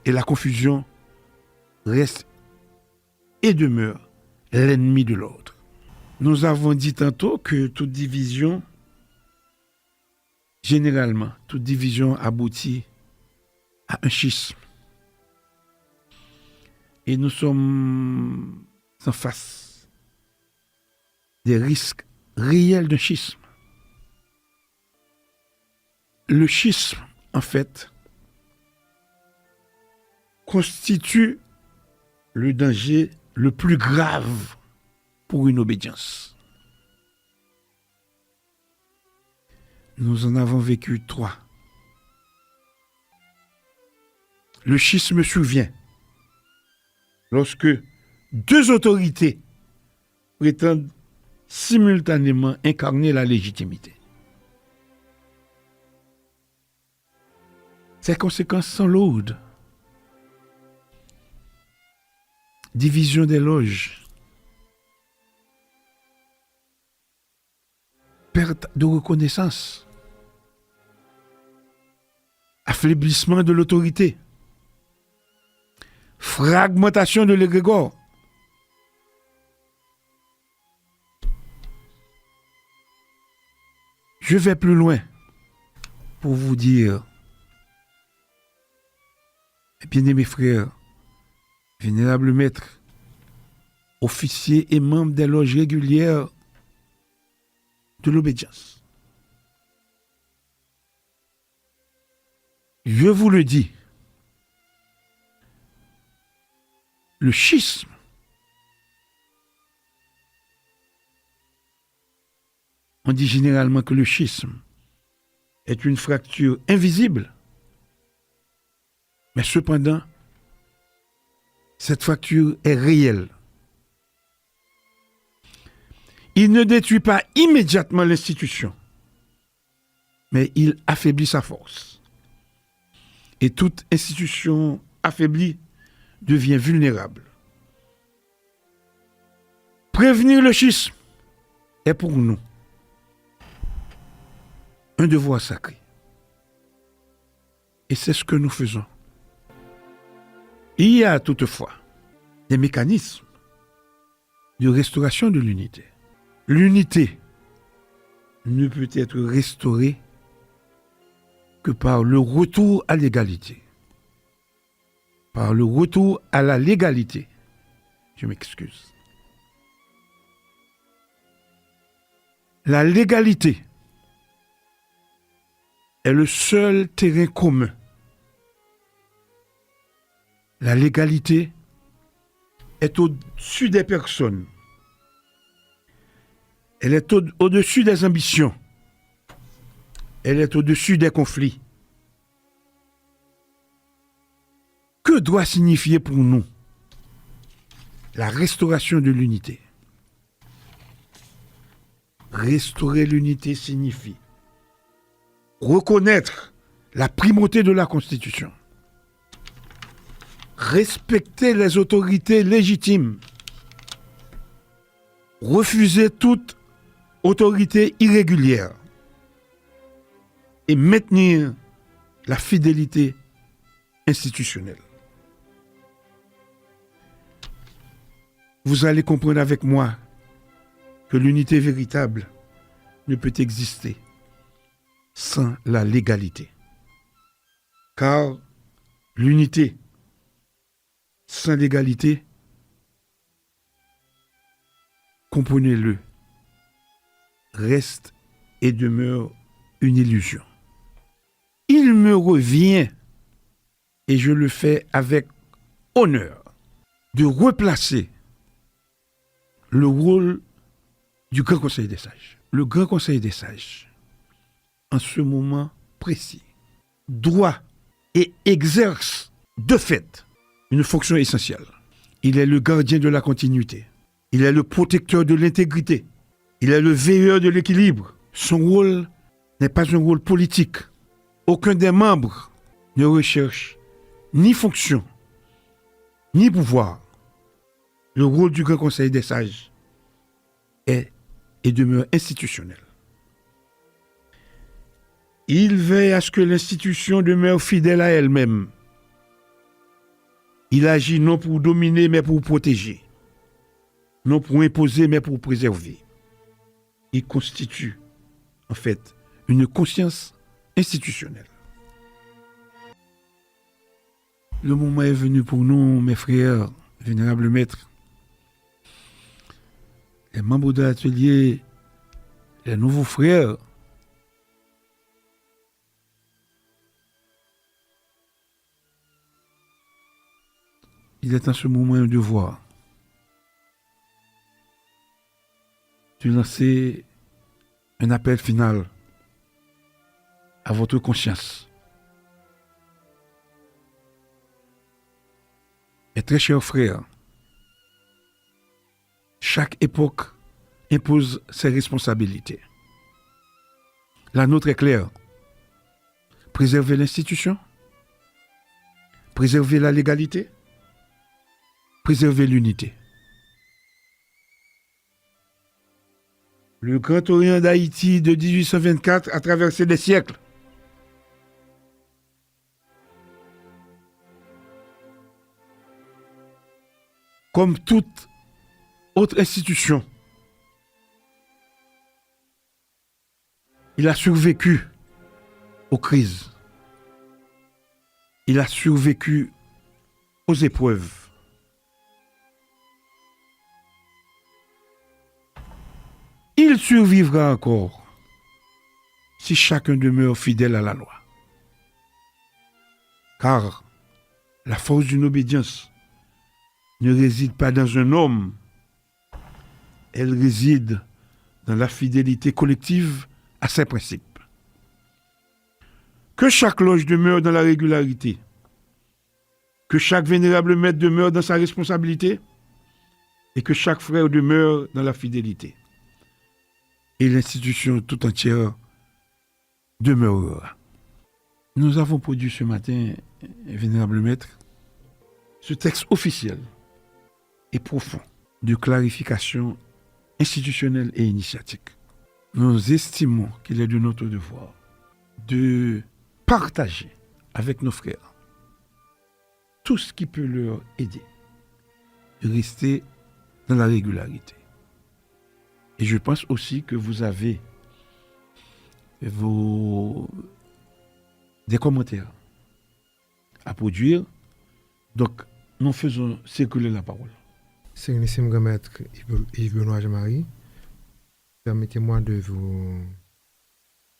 Et la confusion reste et demeure l'ennemi de l'ordre. Nous avons dit tantôt que toute division, généralement, toute division aboutit à un schisme. Et nous sommes en face des risques réels d'un schisme. Le schisme, en fait, constitue le danger le plus grave pour une obédience. Nous en avons vécu 3. Le schisme survient lorsque 2 autorités prétendent simultanément incarner la légitimité. Ces conséquences sont lourdes. Division des loges, perte de reconnaissance, affaiblissement de l'autorité, fragmentation de l'égrégore. Je vais plus loin pour vous dire, bien-aimés frères, vénérables maîtres, officiers et membres des loges régulières de l'obédience. Je vous le dis, le schisme on dit généralement que le schisme est une fracture invisible, mais cependant, cette fracture est réelle. Il ne détruit pas immédiatement l'institution, mais il affaiblit sa force. Et toute institution affaiblie devient vulnérable. Prévenir le schisme est pour nous un devoir sacré. Et c'est ce que nous faisons. Il y a toutefois des mécanismes de restauration de l'unité. L'unité ne peut être restaurée que par le retour à l'égalité. Par le retour à la légalité. Je m'excuse. La légalité est le seul terrain commun. La légalité est au-dessus des personnes. Elle est au-dessus des ambitions. Elle est au-dessus des conflits. Que doit signifier pour nous la restauration de l'unité? Restaurer l'unité signifie reconnaître la primauté de la Constitution, respecter les autorités légitimes, refuser toute autorité irrégulière et maintenir la fidélité institutionnelle. Vous allez comprendre avec moi que l'unité véritable ne peut exister sans la légalité. Car l'unité sans l'égalité, comprenez-le, reste et demeure une illusion. Il me revient, et je le fais avec honneur, de replacer le rôle du Grand Conseil des Sages. Le Grand Conseil des Sages, en ce moment précis, doit et exerce de fait une fonction essentielle. Il est le gardien de la continuité. Il est le protecteur de l'intégrité. Il est le veilleur de l'équilibre. Son rôle n'est pas un rôle politique. Aucun des membres ne recherche ni fonction, ni pouvoir. Le rôle du Grand Conseil des Sages est et demeure institutionnel. Il veille à ce que l'institution demeure fidèle à elle-même. Il agit non pour dominer, mais pour protéger. Non pour imposer, mais pour préserver. Il constitue, en fait, une conscience institutionnelle. Le moment est venu pour nous, mes frères, vénérables maîtres, les membres de l'atelier, les nouveaux frères, il est en ce moment un devoir de lancer un appel final à votre conscience. Et très chers frères, chaque époque impose ses responsabilités. La nôtre est claire. Préserver l'institution, préserver la légalité, préserver l'unité. Le Grand Orient d'Haïti de 1824 a traversé des siècles. Comme toute autre institution, il a survécu aux crises. Il a survécu aux épreuves. Il survivra encore si chacun demeure fidèle à la loi. Car la force d'une obédience ne réside pas dans un homme, elle réside dans la fidélité collective à ses principes. Que chaque loge demeure dans la régularité, que chaque vénérable maître demeure dans sa responsabilité et que chaque frère demeure dans la fidélité. Et l'institution tout entière demeurera. Nous avons produit ce matin, vénérable maître, ce texte officiel et profond de clarification institutionnelle et initiatique. Nous estimons qu'il est de notre devoir de partager avec nos frères tout ce qui peut leur aider de rester dans la régularité. Et je pense aussi que vous avez des commentaires à produire. Donc, nous faisons circuler la parole.
Sérénissime Grand Maître Yves Benoît Jean-Marie, permettez-moi de vous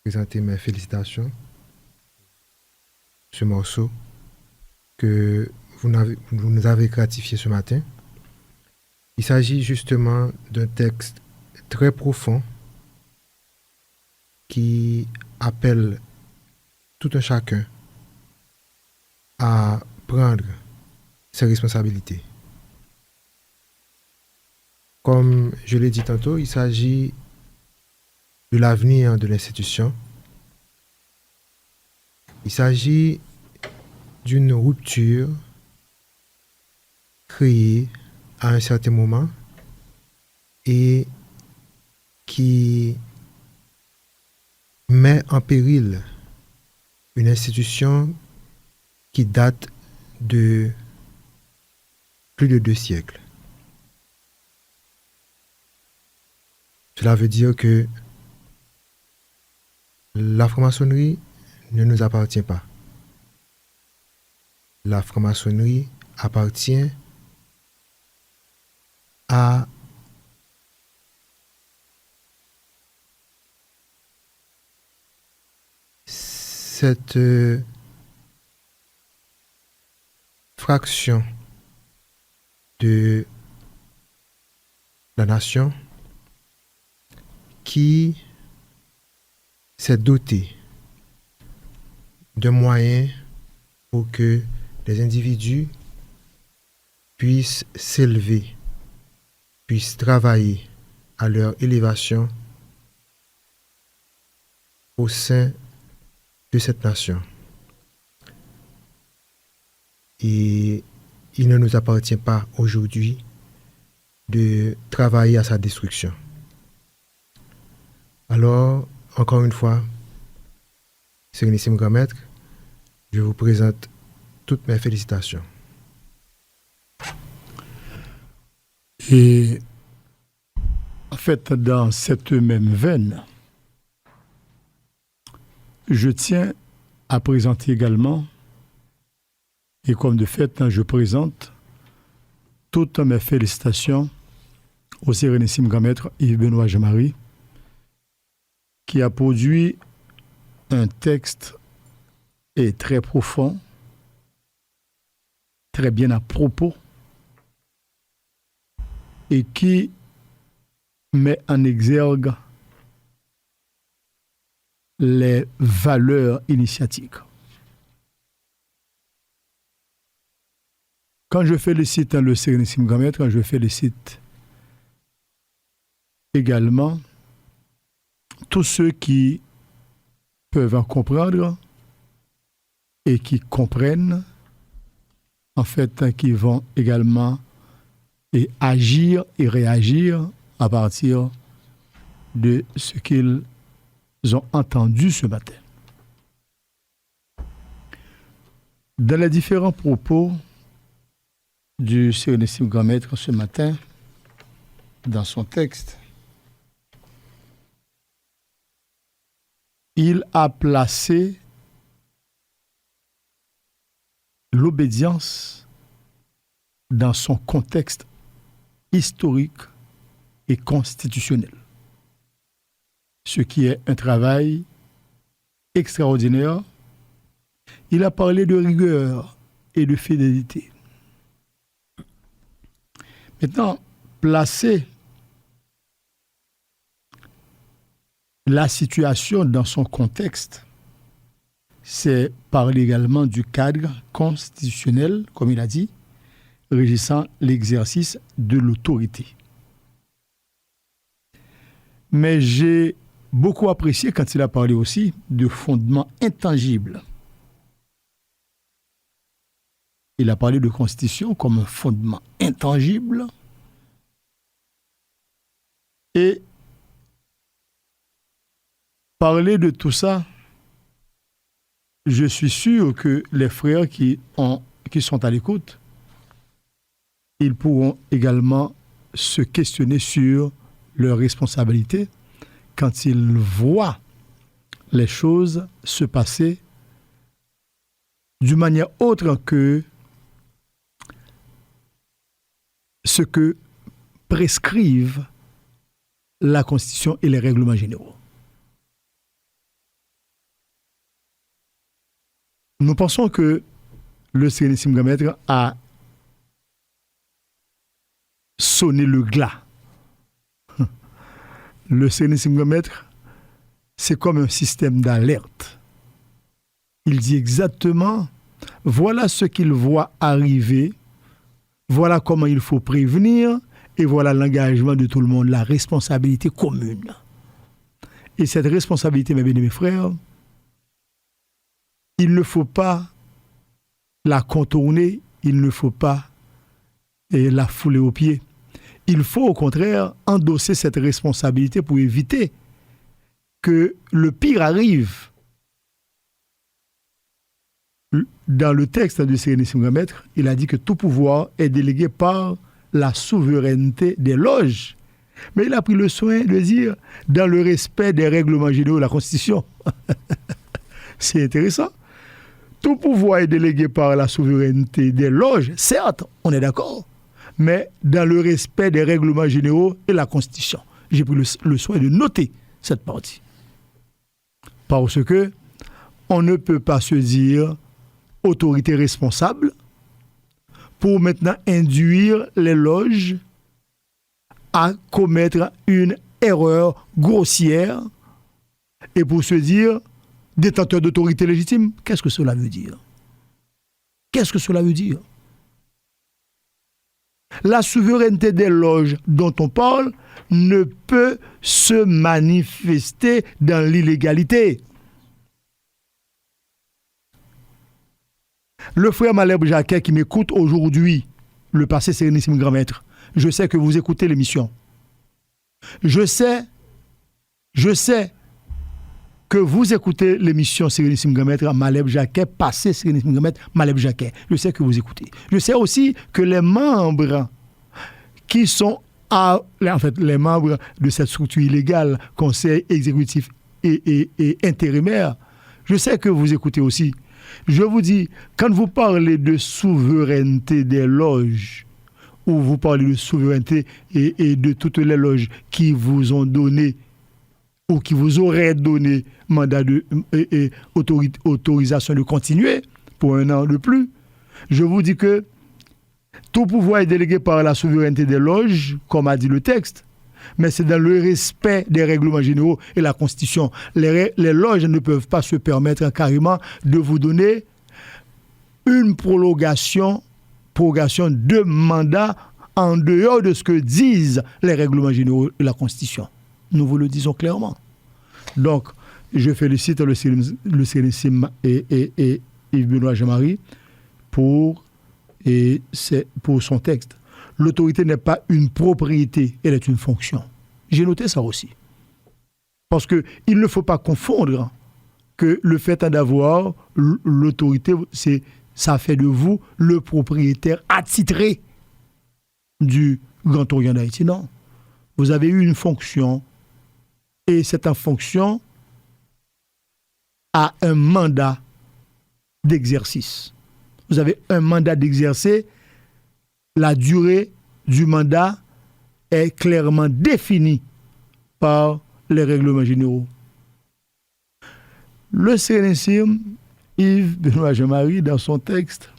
présenter mes félicitations. Ce morceau que vous nous avez gratifié ce matin. Il s'agit justement d'un texte très profond qui appelle tout un chacun à prendre ses responsabilités. Comme je l'ai dit tantôt, il s'agit de l'avenir de l'institution. Il s'agit d'une rupture créée à un certain moment et qui met en péril une institution qui date de plus de 2 siècles. Cela veut dire que la franc-maçonnerie ne nous appartient pas. La franc-maçonnerie appartient à cette fraction de la nation qui s'est dotée de moyens pour que les individus puissent s'élever, puissent travailler à leur élévation au sein de cette nation. Et il ne nous appartient pas aujourd'hui de travailler à sa destruction. Alors, encore une fois, Sérénissime Grand Maître, je vous présente toutes mes félicitations.
Et en fait, dans cette même veine, je tiens à présenter également, et comme de fait, je présente toutes mes félicitations au Sérénissime Grand Maître Yves Benoît Jean-Marie, qui a produit un texte très profond, très bien à propos et qui met en exergue les valeurs initiatiques. Quand je félicite le Sérénissime Grand Maître, quand je félicite également tous ceux qui peuvent en comprendre et qui comprennent, en fait, qui vont également et agir et réagir à partir de ce qu'ils ont entendu ce matin. Dans les différents propos du Sérénissime Grand Maître ce matin, dans son texte, il a placé l'obédience dans son contexte historique et constitutionnel, ce qui est un travail extraordinaire. Il a parlé de rigueur et de fidélité. Maintenant, placer la situation dans son contexte, c'est parler également du cadre constitutionnel, comme il a dit, régissant l'exercice de l'autorité. Mais j'ai beaucoup apprécié quand il a parlé aussi de fondements intangibles. Il a parlé de constitution comme un fondement intangible et parler de tout ça, je suis sûr que les frères qui sont à l'écoute, ils pourront également se questionner sur leurs responsabilités quand ils voient les choses se passer d'une manière autre que ce que prescrivent la Constitution et les règlements généraux. Nous pensons que le Sérénissime Grand Maître a sonné le glas. Le Sérénissime Grand Maître, c'est comme un système d'alerte. Il dit exactement, voilà ce qu'il voit arriver, voilà comment il faut prévenir, et voilà l'engagement de tout le monde, la responsabilité commune. Et cette responsabilité, mes bien-aimés frères, il ne faut pas la contourner, il ne faut pas la fouler aux pieds. Il faut au contraire endosser cette responsabilité pour éviter que le pire arrive. Dans le texte du Sérénissime Grand Maître, il a dit que tout pouvoir est délégué par la souveraineté des loges. Mais il a pris le soin de dire dans le respect des règlements généraux de la Constitution. C'est intéressant. Tout pouvoir est délégué par la souveraineté des loges, certes, on est d'accord, mais dans le respect des règlements généraux et la Constitution. J'ai pris le soin de noter cette partie. Parce que on ne peut pas se dire autorité responsable pour maintenant induire les loges à commettre une erreur grossière et pour se dire détenteur d'autorité légitime. Qu'est-ce que cela veut dire? Qu'est-ce que cela veut dire? La souveraineté des loges dont on parle ne peut se manifester dans l'illégalité. Le frère Malherbe Jacquet qui m'écoute aujourd'hui, le passé Sérénissime Grand Maître, je sais que vous écoutez l'émission. Je sais que vous écoutez l'émission Sérénissime Grand Maître, Malherbe Jacquet, passé Sérénissime Grand Maître, Malherbe Jacquet. Je sais que vous écoutez. Je sais aussi que les membres qui sont les membres de cette structure illégale, conseil exécutif et intérimaire, je sais que vous écoutez aussi. Je vous dis, quand vous parlez de souveraineté des loges, ou vous parlez de souveraineté et de toutes les loges qui vous ont donné ou qui vous auraient donné mandat et autorisation de continuer pour 1 an de plus, je vous dis que Tout pouvoir est délégué par la souveraineté des loges, comme a dit le texte, mais c'est dans le respect des règlements généraux et la Constitution. Les loges ne peuvent pas se permettre carrément de vous donner une prolongation de mandat en dehors de ce que disent les règlements généraux et la Constitution. Nous vous le disons clairement. Donc, je félicite le Sérénissime et Yves-Benoît Jean-Marie pour son texte. L'autorité n'est pas une propriété, elle est une fonction. J'ai noté ça aussi. Parce qu'il ne faut pas confondre que le fait d'avoir l'autorité, ça fait de vous le propriétaire attitré du Grand Orient d'Haïti. Non. Vous avez eu une fonction et cette fonction a un mandat d'exercice. Vous avez un mandat d'exercer. La durée du mandat est clairement définie par les règlements généraux. Le Sérénissime, Yves-Benoît Jean-Marie, dans son texte,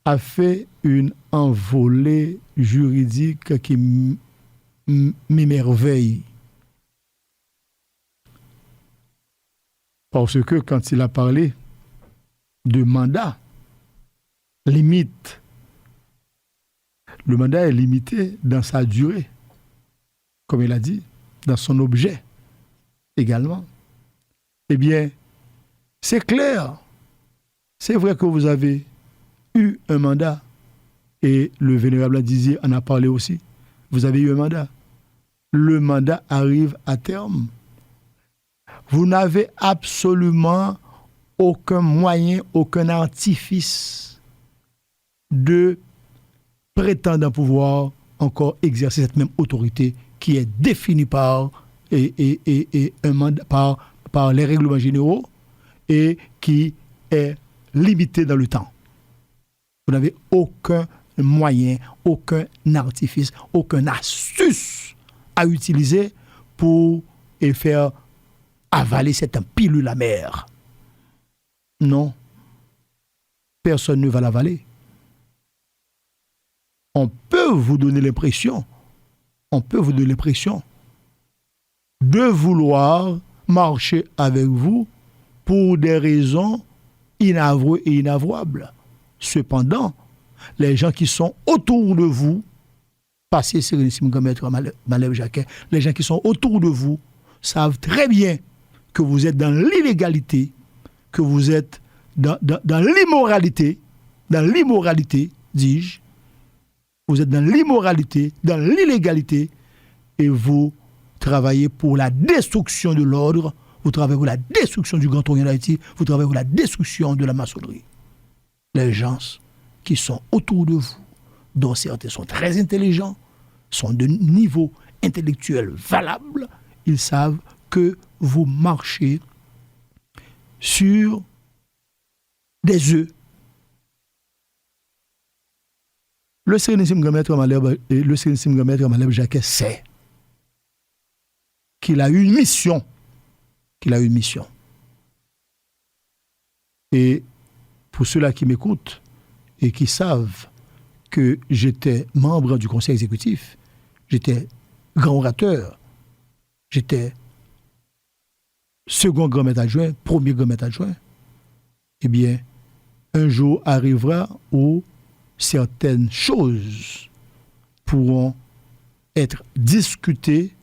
a fait une envolée juridique qui m'émerveille. Parce que quand il a parlé de mandat, limite, le mandat est limité dans sa durée, comme il a dit, dans son objet également. Eh bien, c'est clair. C'est vrai que vous avez eu un mandat, et le vénérable Dizier en a parlé aussi. Vous avez eu un mandat. Le mandat arrive à terme. Vous n'avez absolument aucun moyen, aucun artifice de prétendre pouvoir encore exercer cette même autorité qui est définie par un mandat, par les règlements généraux et qui est limitée dans le temps. Vous n'avez aucun moyen, aucun artifice, aucune astuce à utiliser pour faire avaler cette pilule amère. Non. Personne ne va l'avaler. On peut vous donner l'impression de vouloir marcher avec vous pour des raisons inavouées et inavouables. Cependant, les gens qui sont autour de vous, passez Sérénissime comme maître Malève Jacquet, les gens qui sont autour de vous savent très bien que vous êtes dans l'illégalité, que vous êtes dans l'immoralité, dis-je. Vous êtes dans l'immoralité, dans l'illégalité, et vous travaillez pour la destruction de l'ordre, vous travaillez pour la destruction du Grand Orient d'Haïti, vous travaillez pour la destruction de la maçonnerie. Les gens qui sont autour de vous, dont certains sont très intelligents, sont de niveau intellectuel valable, ils savent que vous marchez sur des œufs. Le Sérénissime Grand Maître Malève Jacquet sait qu'il a eu une mission. Et pour ceux-là qui m'écoutent et qui savent que j'étais membre du conseil exécutif, j'étais grand orateur, j'étais second grand maître adjoint, premier grand maître adjoint, eh bien, un jour arrivera où certaines choses pourront être discutées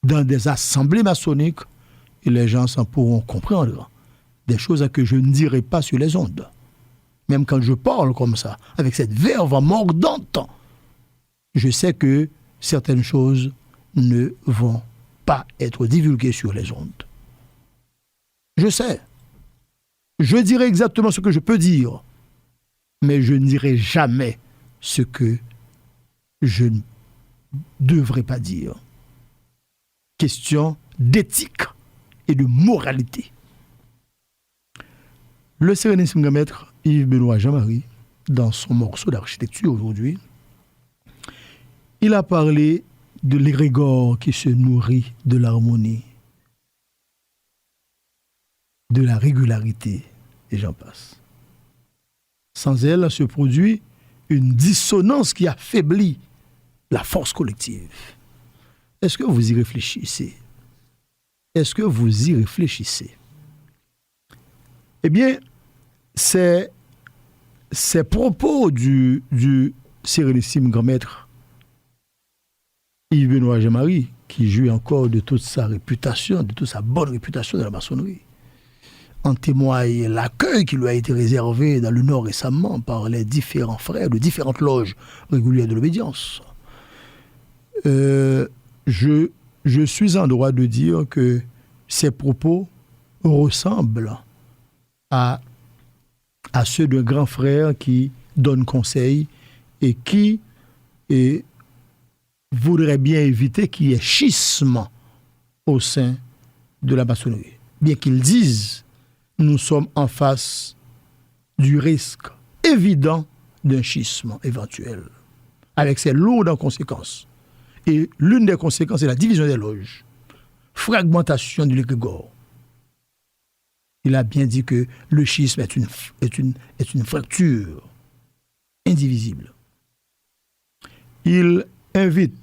dans des assemblées maçonniques et les gens s'en pourront comprendre. Des choses que je ne dirai pas sur les ondes. Même quand je parle comme ça, avec cette verve mordante, je sais que certaines choses ne vont pas être divulguées sur les ondes. Je sais. Je dirai exactement ce que je peux dire, mais je ne dirai jamais ce que je ne devrais pas dire. Question d'éthique et de moralité. Le Sérénissime Grand Maître Yves-Benoît Jean-Marie, dans son morceau d'architecture aujourd'hui, il a parlé de l'égrégore qui se nourrit de l'harmonie, de la régularité, et j'en passe. Sans elle, ce produit
une dissonance qui affaiblit la force collective. Est-ce que vous y réfléchissez? Est-ce que vous y réfléchissez? Eh bien, ces propos du sérénissime grand maître Yves-Benoît Jean-Marie, qui jouit encore de toute sa réputation, de toute sa bonne réputation de la maçonnerie, en témoigne l'accueil qui lui a été réservé dans le Nord récemment par les différents frères de différentes loges régulières de l'obédience. Je suis en droit de dire que ces propos ressemblent à ceux d'un grand frère qui donne conseil et qui voudrait bien éviter qu'il y ait schisme au sein de la maçonnerie. Bien qu'ils disent, nous sommes en face du risque évident d'un schisme éventuel, avec ses lourdes conséquences. Et l'une des conséquences est la division des loges, fragmentation de l'égrégore. Il a bien dit que le schisme est une fracture indivisible. Il invite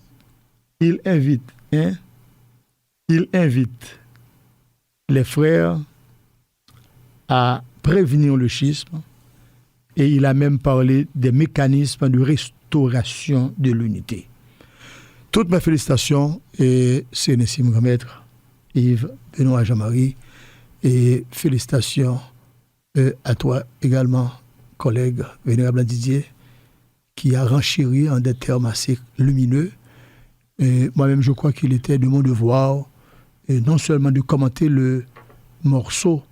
les frères à prévenir le schisme et il a même parlé des mécanismes de restauration de l'unité. Toutes mes félicitations et Sérénissime Grand Maître Yves-Benoît Jean-Marie et félicitations à toi également, collègue Vénérable Didier, qui a renchéri en des termes assez lumineux. Et moi-même, je crois qu'il était de mon devoir, et non seulement de commenter le morceau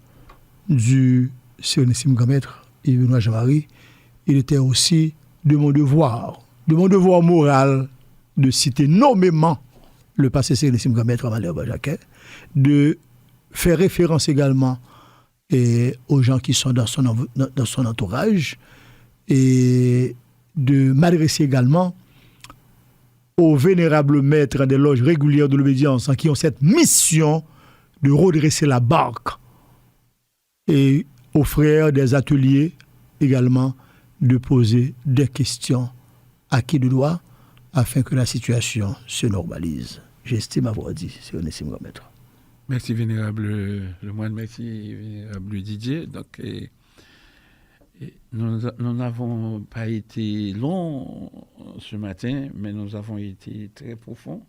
du Sérénissime Grand Maître Yves-Benoît Jean-Marie, il était aussi de mon devoir moral, de citer nommément le passé Sérénissime Grand Maître Malherbe Jacquet, de faire référence également aux gens qui sont dans son entourage et de m'adresser également aux vénérables maîtres des loges régulières de l'obédience qui ont cette mission de redresser la barque et aux frères des ateliers également de poser des questions à qui de droit afin que la situation se normalise. J'estime avoir dit, c'est Onésime Grand Maître.
Merci Vénérable le moine, merci Vénérable Didier. Donc, nous n'avons pas été longs ce matin, mais nous avons été très profonds.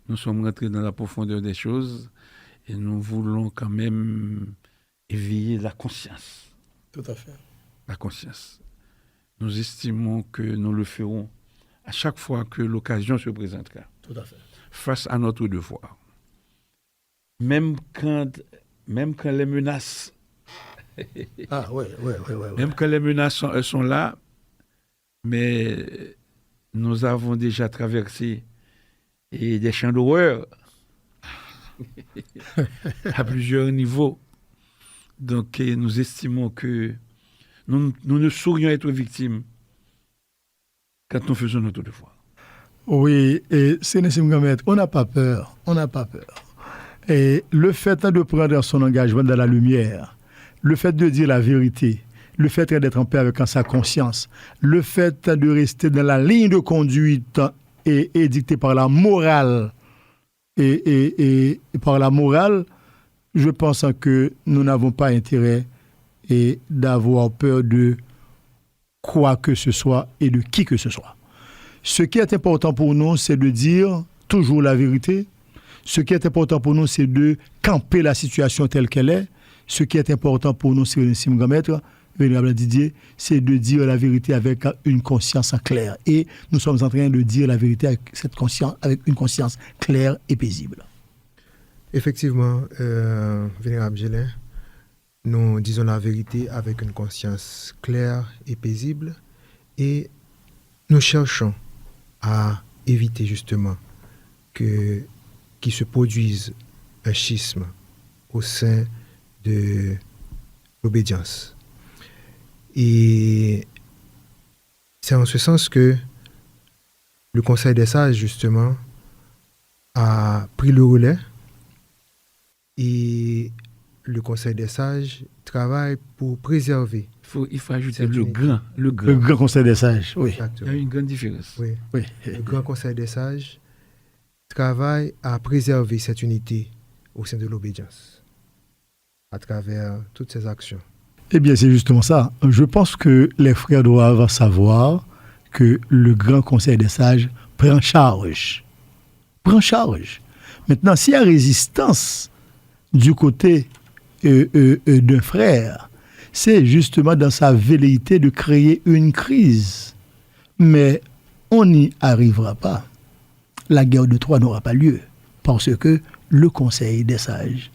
Nous sommes rentrés dans la profondeur des choses et nous voulons quand même éveiller la conscience.
Tout à fait.
La conscience. Nous estimons que nous le ferons à chaque fois que l'occasion se présentera.
Tout à fait.
Face à notre devoir. Même quand les menaces même quand les menaces sont là, mais nous avons déjà traversé des champs d'horreur à plusieurs niveaux. Donc nous estimons que nous ne saurions être victimes quand nous faisons notre devoir.
Oui, et Sérénissime Grand Maître, on n'a pas peur. Et le fait de prendre son engagement dans la lumière, le fait de dire la vérité, le fait d'être en paix avec sa conscience, le fait de rester dans la ligne de conduite et dictée par la morale, et par la morale, je pense que nous n'avons pas intérêt d'avoir peur de quoi que ce soit et de qui que ce soit. Ce qui est important pour nous, c'est de dire toujours la vérité. Ce qui est important pour nous, c'est de camper la situation telle qu'elle est. Ce qui est important pour nous, Sérénissime Grand Maître, Vénérable Didier, c'est de dire la vérité avec une conscience claire. Et nous sommes en train de dire la vérité avec une conscience claire et paisible.
Effectivement, Vénérable Gélin, nous disons la vérité avec une conscience claire et paisible. Et nous cherchons à éviter justement qu'il se produise un schisme au sein de l'obédience. Et c'est en ce sens que le Conseil des sages, justement, a pris le relais et le Conseil des sages travaille pour préserver.
Il faut ajouter
Cette
le
unité.
grand. Le
Le
grand.
Grand Conseil des sages, oui.
Il y a
Exactement.
une grande différence.
Oui.
Oui.
Le Grand Conseil des sages travaille à préserver cette unité au sein de l'obédience à travers toutes ces actions.
Eh bien, c'est justement ça. Je pense que les frères doivent savoir que le Grand Conseil des sages prend charge. Prend charge. Maintenant, s'il y a résistance du côté d'un frère, c'est justement dans sa velléité de créer une crise. Mais on n'y arrivera pas. La guerre de Troie n'aura pas lieu parce que le Conseil des sages,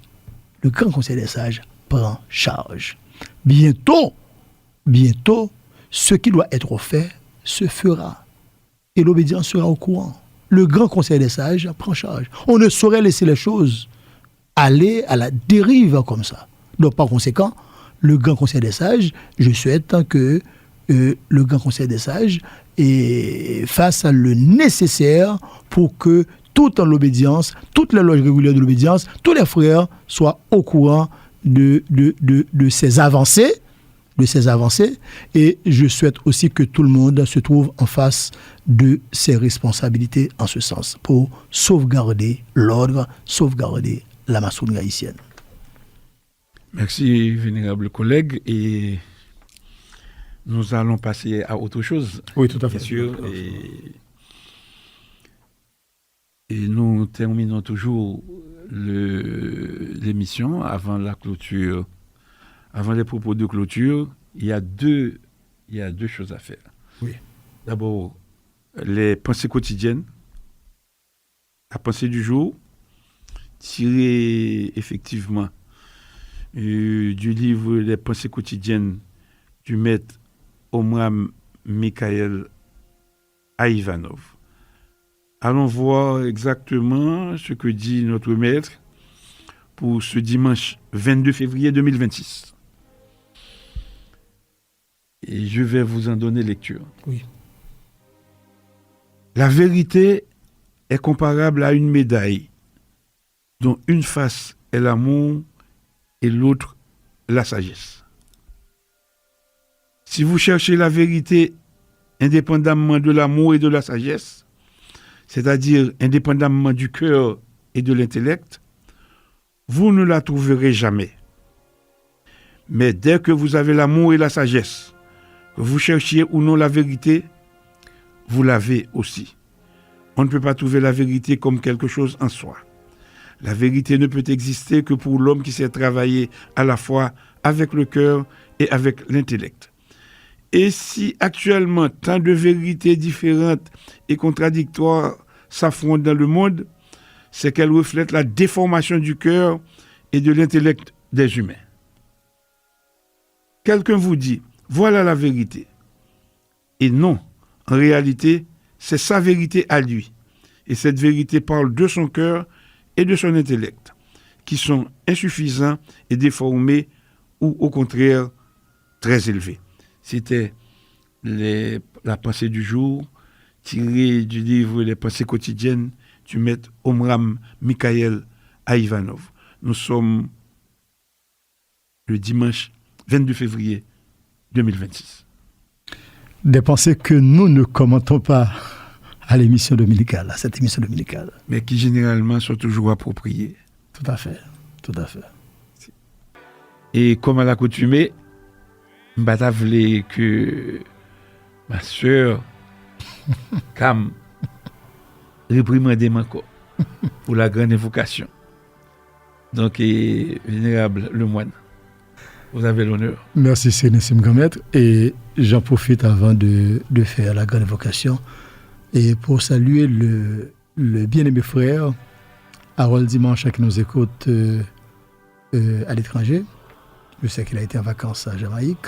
le Grand Conseil des sages prend charge. Bientôt, ce qui doit être fait se fera. Et l'obédience sera au courant. Le Grand Conseil des sages prend charge. On ne saurait laisser les choses aller à la dérive comme ça. Donc, par conséquent, le Grand Conseil des sages, je souhaite que le Grand Conseil des sages fasse le nécessaire pour que, tout en l'obédience, toutes les loges régulières de l'obédience, tous les frères soient au courant de ces avancées, et je souhaite aussi que tout le monde se trouve en face de ses responsabilités en ce sens, pour sauvegarder l'ordre, sauvegarder la maçonnerie haïtienne.
Merci, vénérable collègue. Et nous allons passer à autre chose.
Oui, tout à fait.
Bien sûr. Et nous terminons toujours l'émission avant la clôture. Avant les propos de clôture, il y a deux choses à faire.
Oui.
D'abord, les pensées quotidiennes. La pensée du jour, tirée effectivement du livre Les pensées quotidiennes du maître Omram Mikhaël Aïvanov. Allons voir exactement ce que dit notre maître pour ce dimanche 22 février 2026. Et je vais vous en donner lecture.
Oui.
La vérité est comparable à une médaille dont une face est l'amour et l'autre la sagesse. Si vous cherchez la vérité indépendamment de l'amour et de la sagesse, c'est-à-dire indépendamment du cœur et de l'intellect, vous ne la trouverez jamais. Mais dès que vous avez l'amour et la sagesse, que vous cherchiez ou non la vérité, vous l'avez aussi. On ne peut pas trouver la vérité comme quelque chose en soi. La vérité ne peut exister que pour l'homme qui sait travailler à la fois avec le cœur et avec l'intellect. Et si actuellement tant de vérités différentes et contradictoires s'affrontent dans le monde, c'est qu'elles reflètent la déformation du cœur et de l'intellect des humains. Quelqu'un vous dit, voilà la vérité. Et non, en réalité, c'est sa vérité à lui. Et cette vérité parle de son cœur et de son intellect, qui sont insuffisants et déformés ou au contraire très élevés. C'était la pensée du jour, tirée du livre Les pensées quotidiennes du maître Omram Mikhaël Aïvanov. Nous sommes le dimanche 22 février 2026.
Des pensées que nous ne commentons pas à l'émission dominicale, à cette émission dominicale.
Mais qui généralement sont toujours appropriées.
Tout à fait, tout à fait.
Et comme à l'accoutumée, je voulais que ma soeur Cam réprimande encore pour la grande invocation. Donc, vénérable le moine, vous avez l'honneur.
Merci Sénessim Grand-Maître. Et j'en profite avant de faire la grande invocation et pour saluer le bien-aimé frère Harold Dimanche qui nous écoute à l'étranger. Je sais qu'il a été en vacances à Jamaïque.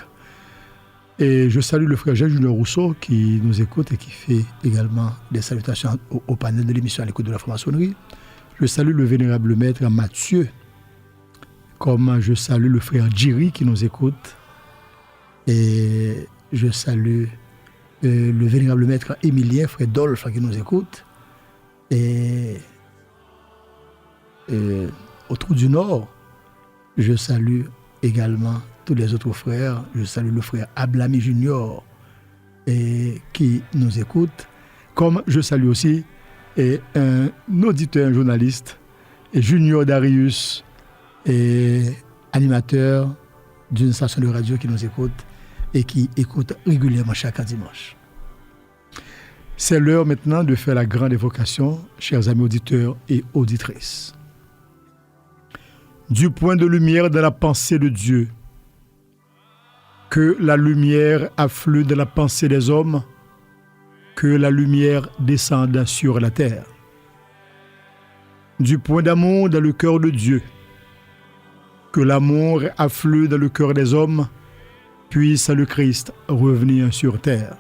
Et je salue le frère Jean-Junior Rousseau qui nous écoute et qui fait également des salutations au panel de l'émission à l'écoute de la franc-maçonnerie. Je salue le vénérable maître Mathieu, comme je salue le frère Djiri qui nous écoute. Et je salue le vénérable maître Émilien, frère Dolphe qui nous écoute. Et au Trou du Nord,
Je salue également tous les autres frères. Je salue le frère Ablami Junior qui nous écoute. Comme je salue aussi un auditeur, un journaliste, Junior Darius, animateur d'une station de radio qui nous écoute et qui écoute régulièrement chaque dimanche. C'est l'heure maintenant de faire la grande évocation, chers amis auditeurs et auditrices. Du point de lumière dans la pensée de Dieu, que la lumière afflue dans la pensée des hommes, que la lumière descende sur la terre. Du point d'amour dans le cœur de Dieu, que l'amour afflue dans le cœur des hommes, puisse le Christ revenir sur terre.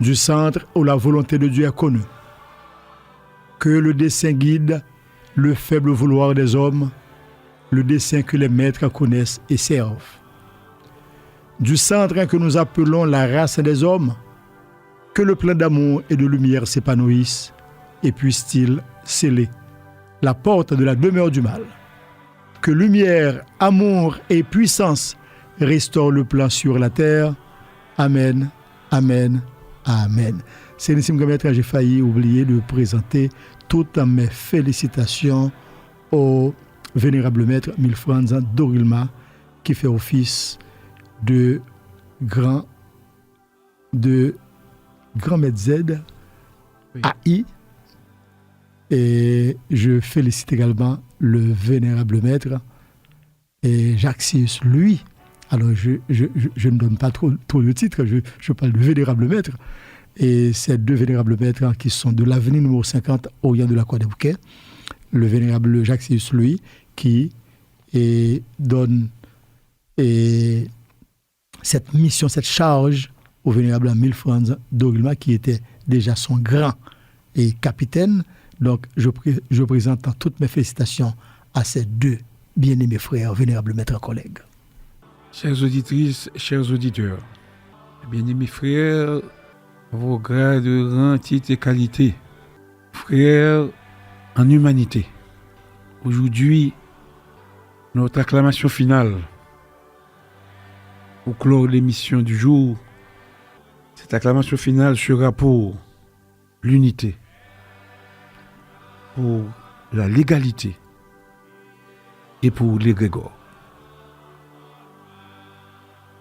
Du centre où la volonté de Dieu est connue, que le dessein guide le faible vouloir des hommes, le dessein que les maîtres connaissent et servent. Du centre que nous appelons la race des hommes, que le plein d'amour et de lumière s'épanouisse et puisse-t-il sceller la porte de la demeure du mal. Que lumière, amour et puissance restaurent le plan sur la terre. Amen, amen, amen. C'est Nissim Gametra, j'ai failli oublier de présenter toutes mes félicitations au vénérable maître Milfranz Dorilma qui fait office de grand maître Z AI. Et je félicite également le vénérable maître et Jacques Sius, lui. Alors je ne donne pas trop de titres, je parle de vénérable maître. Et ces deux vénérables maîtres qui sont de l'avenue numéro 50, Orient de la Croix des Bouquets, le vénérable Jacques Sius, lui, qui donne cette mission, cette charge au vénérable Milfranz Dorilma, qui était déjà son grand capitaine. Donc, je présente toutes mes félicitations à ces deux bien-aimés frères, vénérables maîtres collègues.
Chères auditrices, chers auditeurs, bien-aimés frères, vos grades, rang, titres et qualités, frères en humanité. Aujourd'hui, notre acclamation finale pour clore l'émission du jour, cette acclamation finale sera pour l'unité, pour la légalité et pour l'égrégore.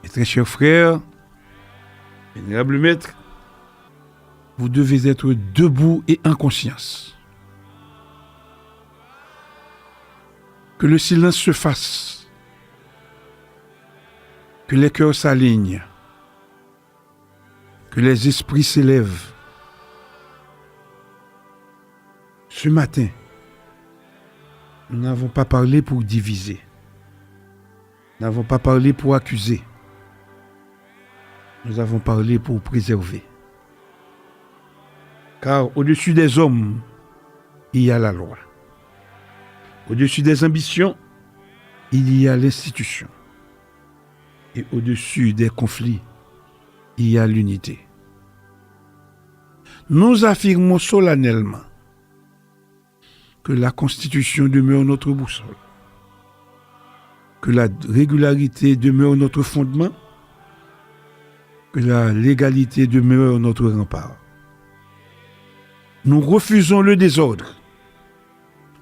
Mes très chers frères, vénérables maîtres, vous devez être debout et en conscience. Que le silence se fasse, que les cœurs s'alignent, que les esprits s'élèvent. Ce matin, nous n'avons pas parlé pour diviser, nous n'avons pas parlé pour accuser, nous avons parlé pour préserver. Car au-dessus des hommes, il y a la loi. Au-dessus des ambitions, il y a l'institution. Et au-dessus des conflits, il y a l'unité. Nous affirmons solennellement que la Constitution demeure notre boussole, que la régularité demeure notre fondement, que la légalité demeure notre rempart. Nous refusons le désordre,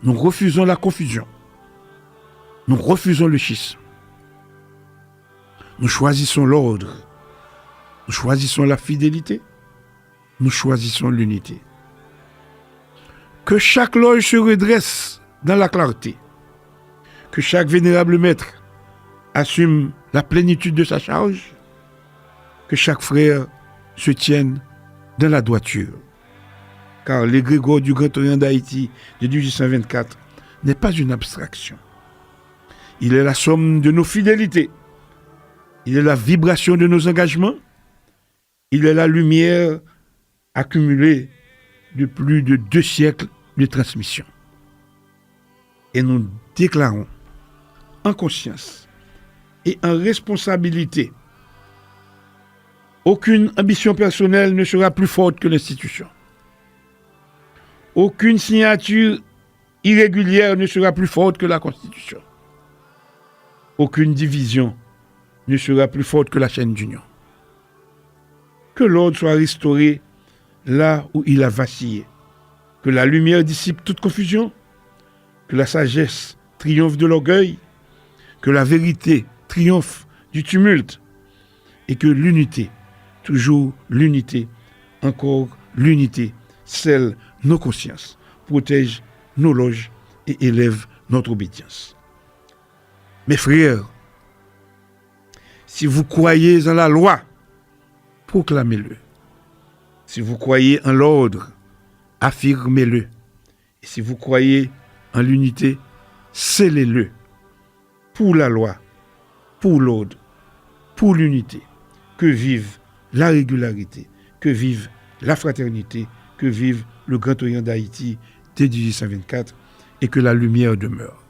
nous refusons la confusion, nous refusons le schisme. Nous choisissons l'ordre, nous choisissons la fidélité, nous choisissons l'unité. Que chaque loge se redresse dans la clarté, que chaque vénérable maître assume la plénitude de sa charge, que chaque frère se tienne dans la droiture. Car l'égrégore du Grand Orient d'Haïti de 1824 n'est pas une abstraction. Il est la somme de nos fidélités. Il est la vibration de nos engagements. Il est la lumière accumulée de plus de 2 siècles de transmission. Et nous déclarons en conscience et en responsabilité, aucune ambition personnelle ne sera plus forte que l'institution. Aucune signature irrégulière ne sera plus forte que la Constitution. Aucune division ne sera plus forte que la chaîne d'union. Que l'ordre soit restauré là où il a vacillé. Que la lumière dissipe toute confusion. Que la sagesse triomphe de l'orgueil. Que la vérité triomphe du tumulte. Et que l'unité, toujours l'unité, encore l'unité, scelle nos consciences, protège nos loges et élève notre obédience. Mes frères, si vous croyez en la loi, proclamez-le. Si vous croyez en l'ordre, affirmez-le. Et si vous croyez en l'unité, scellez-le. Pour la loi, pour l'ordre, pour l'unité, que vive la régularité, que vive la fraternité, que vive le Grand Orient d'Haïti dès 1824 et que la lumière demeure.